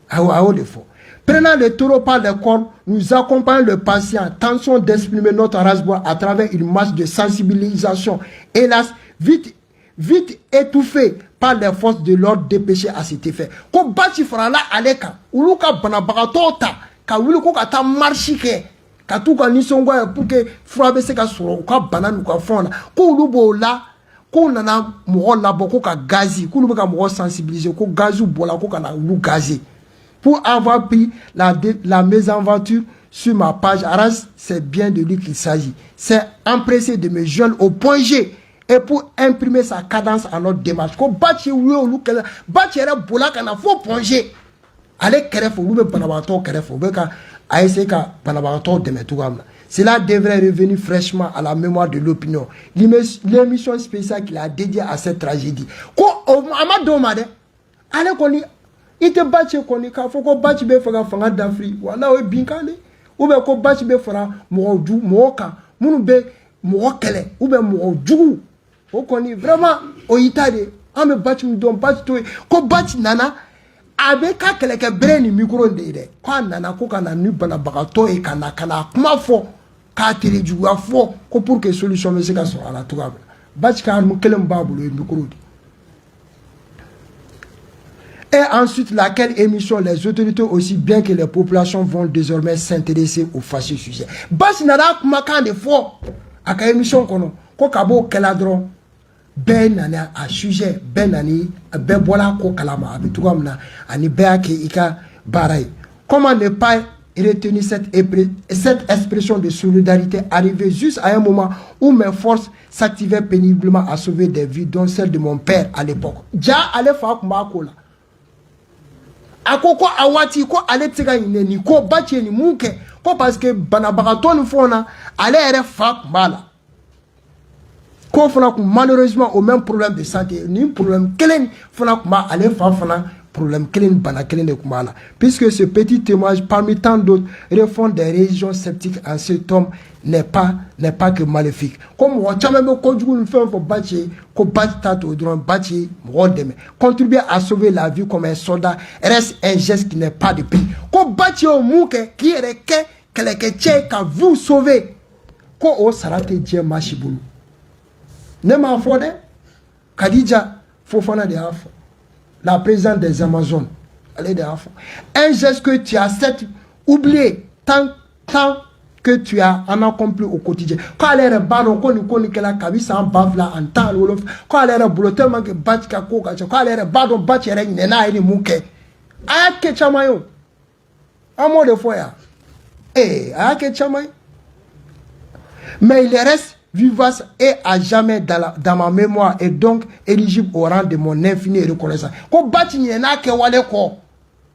awo de fo. Prenant le taureau par les cornes, nous accompagnons le patient, tension d'exprimer notre ras-bol à travers une marche de sensibilisation. Hélas, vite étouffé par les forces de l'ordre dépêchées à cet effet. Ko bati fara la aleka, uluka banabagato ta, ka wuluko ka ta marchi ke, ka tu ka nisongo pour que frabe se ka soro, ka bananu ka fona, ko ulubo la, ko nana mo la boko ka gazi, ko ulubo ka mo sensibiliser, ko gazu bola ko kana ulu gazi. Pour avoir pris la mésaventure sur ma page Aras, c'est bien de lui qu'il s'agit. C'est empressé de me joindre au Point G et pour imprimer sa cadence à notre démarche. Ko bati uyo lukela bati era bola kana fo Point G. Ale kerefo lube panabato kerefo beka aise ka panabato demetugamna. Cela devrait revenir fraîchement à la mémoire de l'opinion. L'émission spéciale qu'il a dédiée à cette tragédie. Ko amado made ale koni ite bati koni ka fo ko bati be fanga d'Afrique wala o binkane ou be ko bati be fara mo ju mo ka munu be mo kele ou be mo ju o koni vraiment o itade ame bati don bati to ko bati nana abe ka kele ke breni micro de ko nana ko kana nu bana bagato e kana kuma fo ka tere ju wa fo ko pour que solution me se ka so ala to gaba bati ka mu kelem babulo e micro de. Et ensuite, laquelle émission les autorités aussi bien que les populations vont désormais s'intéresser au fâcheux sujet. Basi nada kumakan de fo aka émission kono ko kabo keladron ben nana a sujet ben nani be bola ko kalama abitugamna ani be ake ika baray. Comment ne pas retenir cette expression de solidarité arrivée juste à un moment où mes forces s'activaient péniblement à sauver des vies, dont celle de mon père à l'époque. Ja ale fa kuma ko la akoko awati ko ale tsega ni ko bache ni muke ko parce que banabagato ni fona ale ere fa mala ko fona ko malheureusement au même problème de santé ni problème kelen fona ko ma ale fa fona problème kelen bana kelen de kumala puisque ce petit témoignage parmi tant d'autres refont des régions sceptiques en cet homme n'est pas que maléfique comme on chameme ko djugu ni fon fo bache ko bata to dron bache mo deme contribuer à sauver la vie comme un soldat reste un geste qui n'est pas de prix ko bache o muke qui reke keleke che ka vous sauver ko o sarate je mashibulu ne ma fode Khadija Fofana de Afo la présidente des Amazones elle de Afo un geste que tu as certes oublié tant que tu as en accompli au quotidien. Quand elle est baron, quand elle est kabisa en bavla en temps wolof, quand elle est boulot tellement que batch ka ko ka, quand elle est baron batch elle nena ni muke. Aya ke chamayo. Amo de fois. Aya ke chamayo. Mais il reste vivace et à jamais dans ma mémoire et donc éligible au rang de mon infini reconnaissance. Ko batch nena ke wale ko.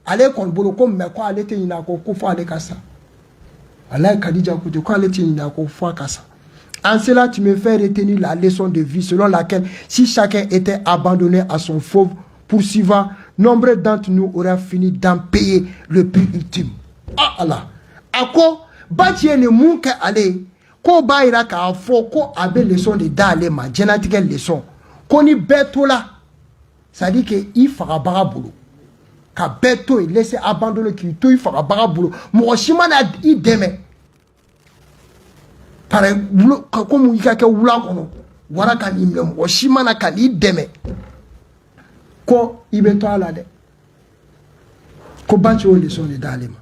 ale kon bolo ko me ko ale te ina ko fo ale kasa Allah Khadija Kouté ko ale te ina ko fo kasa. En cela tu me fais retenir la leçon de vie selon laquelle si chacun était abandonné à son fauve poursuivant, nombreux d'entre nous auraient fini d'en payer le prix ultime. Ah Allah. Ako bati ne mun ka ale ko ba ira ka fo ko abe leçon de dale ma genetique leçon ko ni beto la ça dit que il fera barabulu ka beto il laisse abandonner qui to il fera barabulu mo shima na i deme pare ko mu ka ke wula kono wara kan imle mo shima na kan i deme ko ibeto ala de ko bancho leçon de dale ma.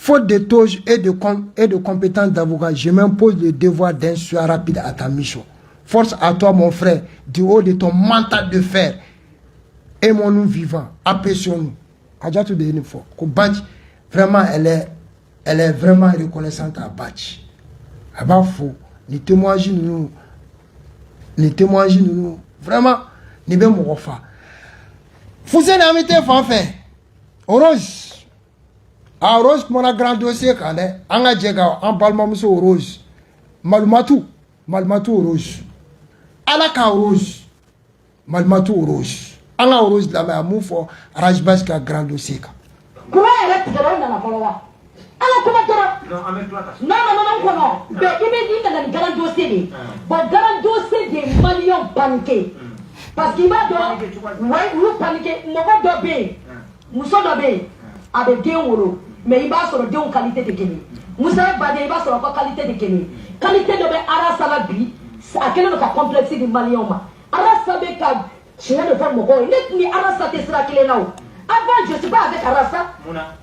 Faute de toge et de compétences d'avocat, je m'impose le devoir d'un soin rapide à ta mission. Force à toi, mon frère, du haut de ton mental de fer. Aimons-nous vivants, apprécions-nous. Kadjatou de Nifo. Vraiment, elle est vraiment reconnaissante à Batch. Elle va fou. Les témoignages nous. Vraiment, ni bien mon refa. Vous êtes amité fanfare. Orange. A Rose mon grand dossier quand anga jega en palma muso Rose malmatu Rose ala ka Rose malmatu Rose anga Rose la ma mu fo rajbas ka grand dossier ka ko era tigara na folowa ala ko matara non ko be ibe dinga na grand dossier ni bo grand dossier de million banque parce qu'il va do ouais ou paniquer mo do be muso do be avec des wolo mais il va sur le qualité de Kény. Moussa Badé, il va sur la qualité de Kény. Qualité de Arasalabi, c'est à quel moment la complexité du Malioma. Arasabe Kab, je viens de faire mon corps. Net ni Arasa Tessera qu'il est là. Avant, je ne suis pas avec Arasa.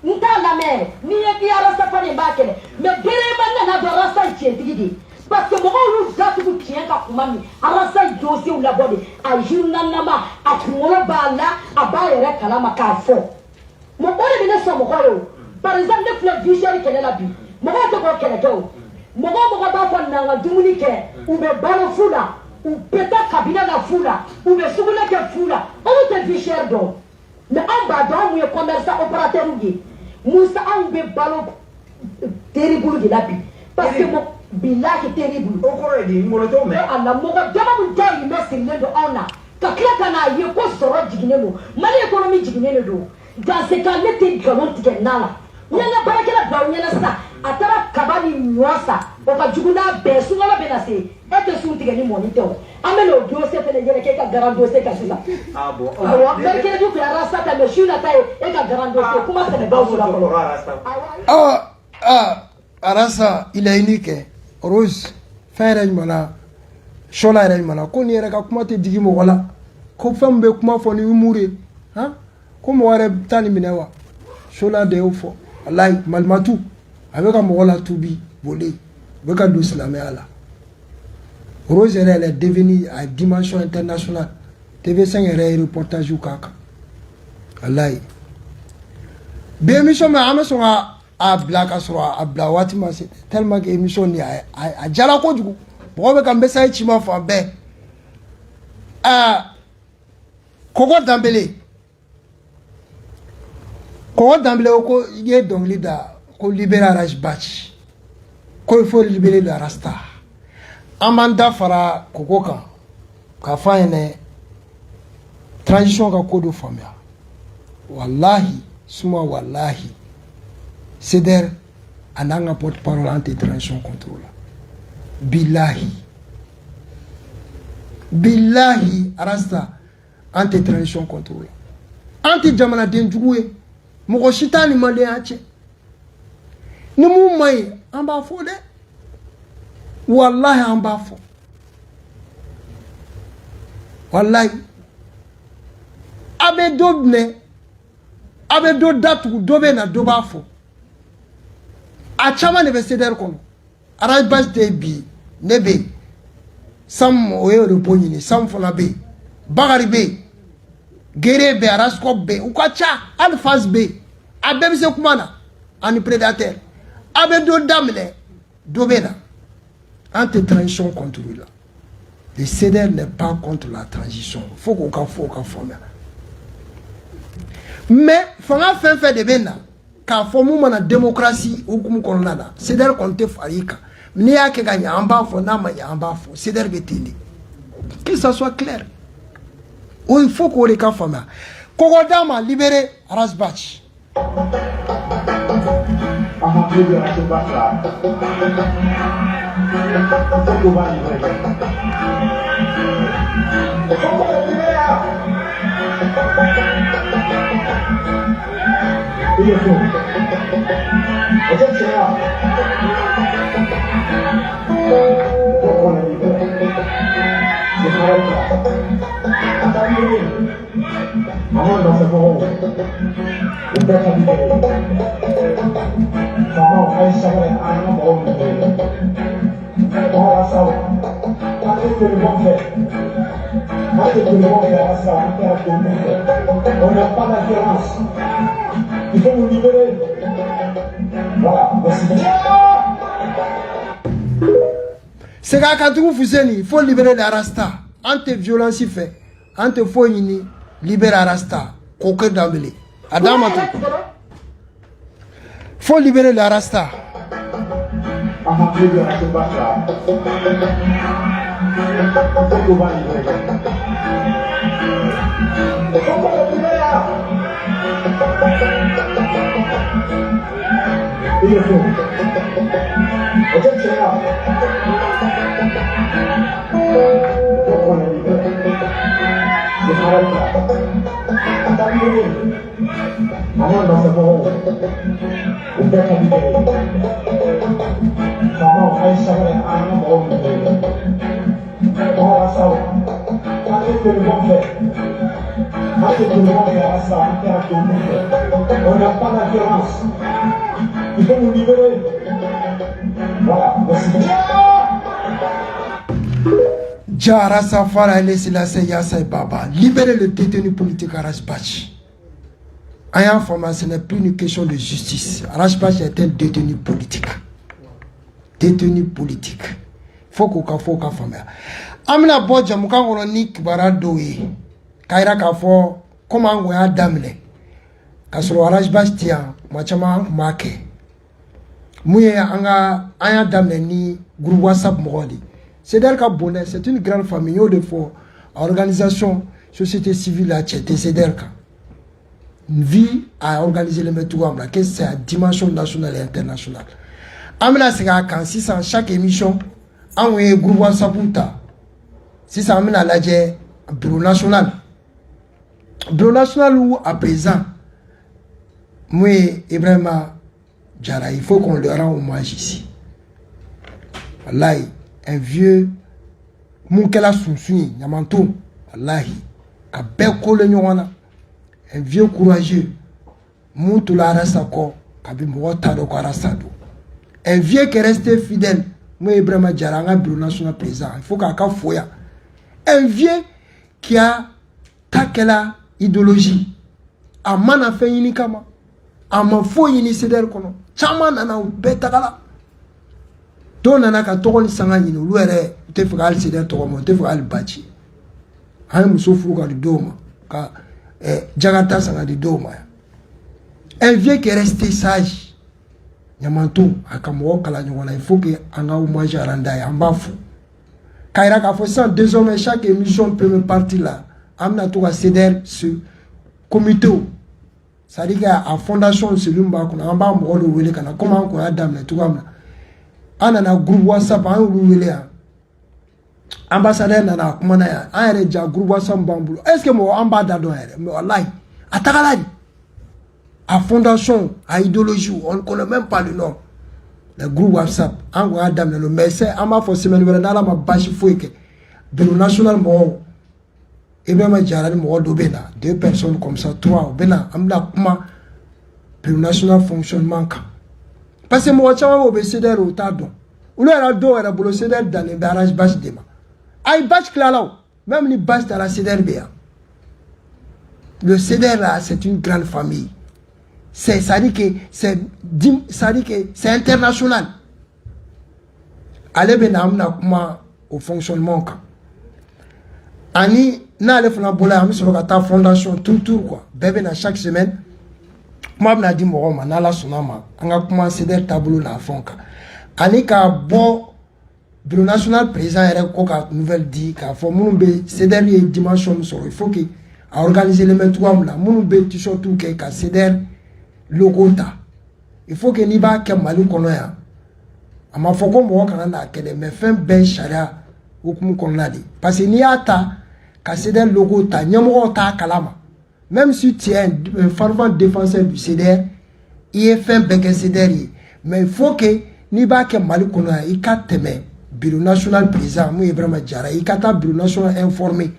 Nta la mer, ni Arasa pas les bacs. Mais Béréman n'a pas Arasa qui est dit. Parce que mon loup date tout qui est à Kumami. Arasa dossier ou la body. A Junanama, à Kumolabala, à Bayere Kalama Kafo. Mon corps est venu sur mon corps. Par exemple, les fleurs visuelles qu'elle est la vie. Moi, je crois qu'elle est là. Moi, je crois qu'on a un dominique, ou bien ballon fou là, ou peut-être cabinet la fou là, ou bien souvenir que fou là. On est visuel donc. Mais en bas, dans le commerçant opérateur, Moussa a un ballon terrible de la vie. Parce que mon bilan est terrible. Mais à la mort, demande un gars, il met ses nez de honneur. Quand quelqu'un a eu quoi sera dignement, mal économie dignement. Dans ce cas, l'été galon tigenala. Il y a pas que la bagnole ça. Atara kabani noisa. On va juguna besu la benase. Et te sou tigeni moniteur. Amelo dossier fait les quelques grand dossier comme ça. Ah bon. Alors, mais que du la rasta ta monsieur la taille et ka grand dossier. Comment ça ne va sur la Arasa, il est unique. Rose, faire un mana. Shola un mana. Ko ni era ka kuma te digi mo wala. Ko fambe kuma fo ni mourir. Hein? Comme on aurait tani minewa, chola de ofo, alay malmatu, avec un mola toubi, volé, avec un douce la méala. Rose elle est devenue à dimension internationale. TV5 est reportage au kaka. Alay. Bien émission mais ameson a black asura a blawati ma c'est tellement que émission ni a jala ko dugu. Bon avec un message chima fa ben. Koko Dambélé. Quand d'emblée il y a donc leader qu'on libère Rajbach, qu'il faut libérer le Rasta. Amanda fara kokoka, ka fa une transition ka kodo famia. Wallahi, suma wallahi, c'est der ananga porte-parole anti-transition contrôle. Billahi, Rasta anti-transition contrôle. Anti-jamana denjoué. Moko shitani mande ache ni mu mai an ba fo de wallahi an ba fo wallahi abe do datu do be na do ba fo a chama ne be seder kono araj bas de bi ne be sam oyo do ponyini sam fo na be bagari be Gere be araskop be ukacha alfas be abem se kumana ani prédateur abe do damne do bena anti transition contre là le CDR n'est pas contre la transition faut qu'on former mais fanga fait de bena ka fomu mana démocratie hukumu kolonada CDR compte farika ni yake ganya amba fo na ma amba fo CDR betindi que ça soit clair. Oh, il faut qu'on les fama Kogodama libéré Rasbach. On n'a pas d'alternance. Il faut nous libérer. Voilà, merci. C'est quand il faut libérer la Rasta. Ante violence fait. Ante faut libérer la Rasta. Coquet d'ambelé. Adam faut libérer la Rasta. On n'a pas d'alternance. Il faut nous libérer. Voilà, merci. Jara Safara Yasa Baba. Libérer le détenu politique à Rasbach. En information, ce n'est plus une question de justice. Rasbach est un détenu politique. Détenu politique. Faut qu'on fasse. Amina Bodja Mukangonik Baradoui. Kaira Kafo, comment on a damné. Kasro Rasbach tient, Machama Make. Mouye anga damné ni groupe WhatsApp Morodi. C'est d'elle qu'a bonnet, c'est une grande famille de fois. Organisation, société civile à Tchété, c'est d'elle qu'a. Une vie à organiser les méthodes, que c'est à dimension nationale et internationale. Amina Sega, quand 600 chaque émission, envoyé groupe WhatsApp. Si ça amène à la bureau national. Bureau national où à présent, moi, Ibrahim Djara, il faut qu'on leur rende hommage ici. Wallahi, un vieux, Moukela Soussouni, Yamanto, Wallahi, Kabeko le Nywana, un vieux courageux, Moutoula Rasako, Kabi Mwota de Kwarasado. Un vieux qui est resté fidèle, moi, Ibrahim Djara, un bureau national présent, il faut qu'à Foya. Un vieux qui a takela idéologie. A mana fait unikama. A ma fo yini seder kono. Chama nana betakala. To nana ka tokoni sanga yini luere te fugal seder to mo te fugal bachi. Ay muso fuga di doma ka jagata sanga di doma. Un vieux qui est resté sage. Nyamanto akamo kala nyona il faut que anga hommage à Randai ambafu. Kaira Kafosan, désormais chaque émission peut me partir là. Amna tout à céder ce comité. Ça dit qu'à la fondation, c'est l'umba qu'on a en bas, on a comment on a dame, tout comme on a un groupe WhatsApp, on a ambassadeur, on a un groupe WhatsApp bambou. Est-ce que moi, en bas d'adon, mais wallahi, à Tagaladi, à fondation, à idéologie, on ne connaît même pas le nom. Le groupe WhatsApp, on a dame, le message, on a fait semaine, on a ma bâche fouille, de le national mort. Et même Djara mort d'Obena, 2 personnes comme ça, 3, Obena, amna kuma, le national fonctionnement. Parce que moi, je vais céder au tardon. Ou là, il y a un céder dans les barrages bâches de ma. Aïe, bâche là, même les bâches dans la céder béa. Le céder là, c'est une grande famille. Ça dit que c'est international. Allez, ben amna kuma au fonctionnement. Ani n'ale fana bola an bɛ sɔrɔ ka taa fondation tout quoi bɛɛ bɛ na chaque semaine kuma bɛna di mɔgɔw ma n'ala sɔnna ma an ka kuma CDR taabolo n'a fɛnw kan ani ka bɔ bureau national président yɛrɛ ko ka nouvelle di k'a fɔ minnu bɛ CDR ye dimension min sɔrɔ il faut que a organiser les cogoya min na minnu bɛ t-shirts kɛ ka CDR logo ta il faut que n'i b'a kɛ Mali kɔnɔ yan a ma fɔ ko mɔgɔ kana n'a kɛ dɛ mais fɛn bɛɛ sariya hukumu kɔnɔna de parce que n'i y'a ta ka CDR logo ta ɲɛmɔgɔw t'a kalama même si tu es un fervent défenseur du CDR i ye fɛn bɛɛ kɛ CDR ye mais il faut que n'i b'a kɛ Mali kɔnɔ yan i ka tɛmɛ bureau national président mun ye Ibrahima Diarra i ka taa bureau national informé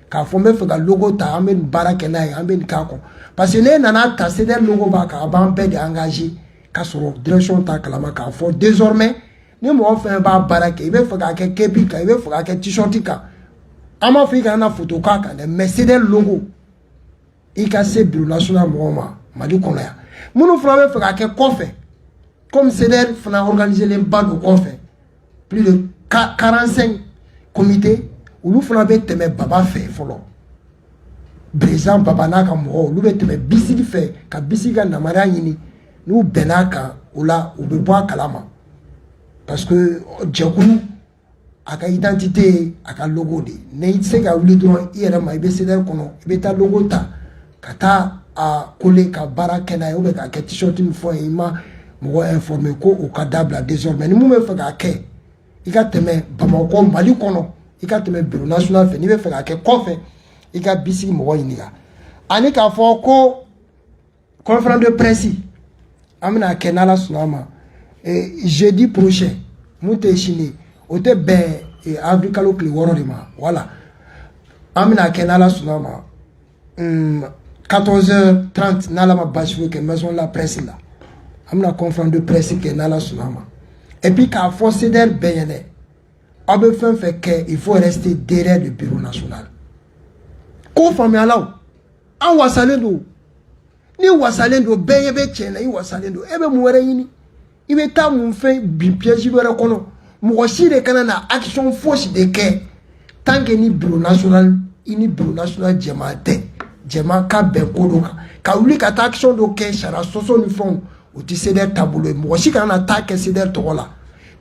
k'a fɔ n bɛ fɛ ka logo ta an bɛ nin baara kɛ n'a ye an bɛ nin k'a kɔnɔ parce que n'e nana ta CDR logo b'a kan a b'an bɛɛ de engagé k'a sɔrɔ direction t'a kalama k'a fɔ désormais ni mɔgɔ fɛn b'a baara kɛ i bɛ fɛ k'a kɛ képi kan i bɛ fɛ k'a kɛ t-shirt kan an m'a fɔ i kana photo k'a kan dɛ mais CDR logo i ka se bureau national mɔgɔw ma Mali kɔnɔ yan minnu fana bɛ fɛ k'a kɛ kɔfɛ comme CDR fana organisé len ba don kɔfɛ plus de 45 comités olu fana bɛ tɛmɛ Baba fɛ fɔlɔ président Baba n'a ka mɔgɔw olu bɛ tɛmɛ Bisiki fɛ ka Bisiki ka namariya ɲini n'u bɛn'a kan o la u bɛ bɔ a kalama parce que jɛkulu a ka identité a ka logo de n'i tɛ se ka wuli dɔrɔn i yɛrɛ ma i bɛ CDR kɔnɔ i bɛ taa logo ta ka taa a coller ka baara kɛ n'a ye ou bien k'a kɛ t-shirt min fɔ i ma mɔgɔ informé ko o ka dabila désormais ni mun bɛ fɛ k'a kɛ i ka tɛmɛ Bamakɔ Mali kɔnɔ i ka tɛmɛ bureau national fɛ n'i bɛ fɛ k'a kɛ kɔfɛ i ka Bisiki mɔgɔ ɲininka ani k'a fɔ ko conférence de presse an bɛna kɛ n'Ala sɔnna ma jeudi prochain mun tɛ sini o tɛ bɛn avril kalo tile 6 de ma voilà an bɛna kɛ n'Ala sɔnna ma 14h30 n'Ala ma basi foyi kɛ maison la presse la an bɛna conférence de presse kɛ n'Ala sɔnna ma et puis k'a fɔ CDR bɛɛ ɲɛna aw bɛ fɛn fɛn kɛ il faut rester derrière le bureau national ko faamuyala o an wasalen don ni wasalen don bɛɛ ɲɛ bɛ tiɲɛ na i wasalen don e bɛ mun wɛrɛ ɲini i bɛ taa mun fɛn bin piège wɛrɛ kɔnɔ mɔgɔ si de kana na action fosi de kɛ tant que ni bureau national i ni bureau national jɛma tɛ jɛma ka bɛn ko dɔ kan ka wuli ka taa action dɔ kɛ sariya sɔsɔ ni fɛnw o tɛ CDR taabolo ye mɔgɔ si kana na taa kɛ CDR tɔgɔ la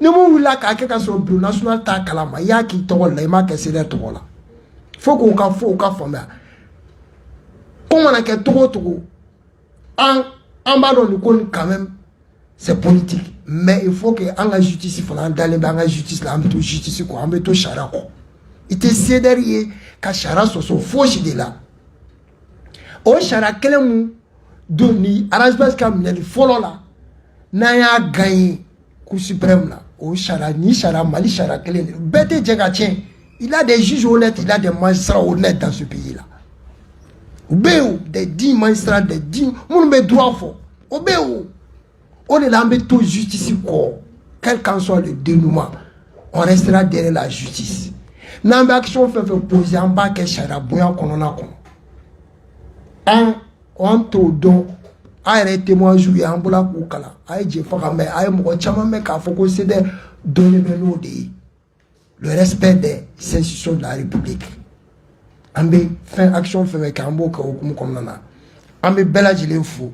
ni mun wulila k'a kɛ ka sɔrɔ bureau national t'a kalama i y'a k'i tɔgɔ la i m'a kɛ CDR tɔgɔ la fo k'o ka fɔ o ka faamuya ko mana kɛ togo o togo an b'a dɔn nin ko nin quand même c'est politique mais il faut que an ka justice fana an dalen bɛ an ka justice la an bɛ to justice kɔ an bɛ to sariya kɔ i tɛ CDR ye ka sariya sɔsɔ fosi de la o sariya kelen mun don ni arrangement ka minɛli fɔlɔ la n'an y'a gagné cour suprême la o sariya ni sariya Mali sariya kelen de bɛɛ tɛ jɛ ka tiɲɛ il a des juges honnêtes il a des magistrats honnêtes dans ce pays là o bɛ yen o des dignes magistrats des dignes minnu bɛ droit fɔ o bɛ yen o o de la an bɛ to justice kɔ quel qu'en soit le dénouement on restera derrière la justice n'an bɛ action fɛn fɛn poser an b'a kɛ sariya bonya kɔnɔna kɔnɔ an t'o dɔn an yɛrɛ ye témoignage ye an bɔra k'u kalan a ye jɛ faga mɛn a ye mɔgɔ caman mɛn k'a fɔ ko CDR dɔnnen bɛ n'o de ye le respect des institutions de la République an bɛ fɛn action fɛn fɛn kɛ an b'o kɛ hukumu kɔnɔna na an bɛ bɛɛ lajɛlen fo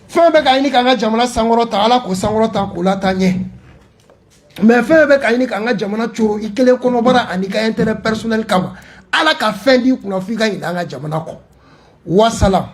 fɛn bɛ ka ɲini k'an ka jamana sankɔrɔta ala k'o sankɔrɔta k'o lataa ɲɛ mais fɛn bɛ ka ɲini k'an ka jamana coro i kelen kɔnɔbara ani ka intérêt personnel kama ala ka fɛn di kunna f'i ka ɲinɛ an ka jamana kɔ wasalam.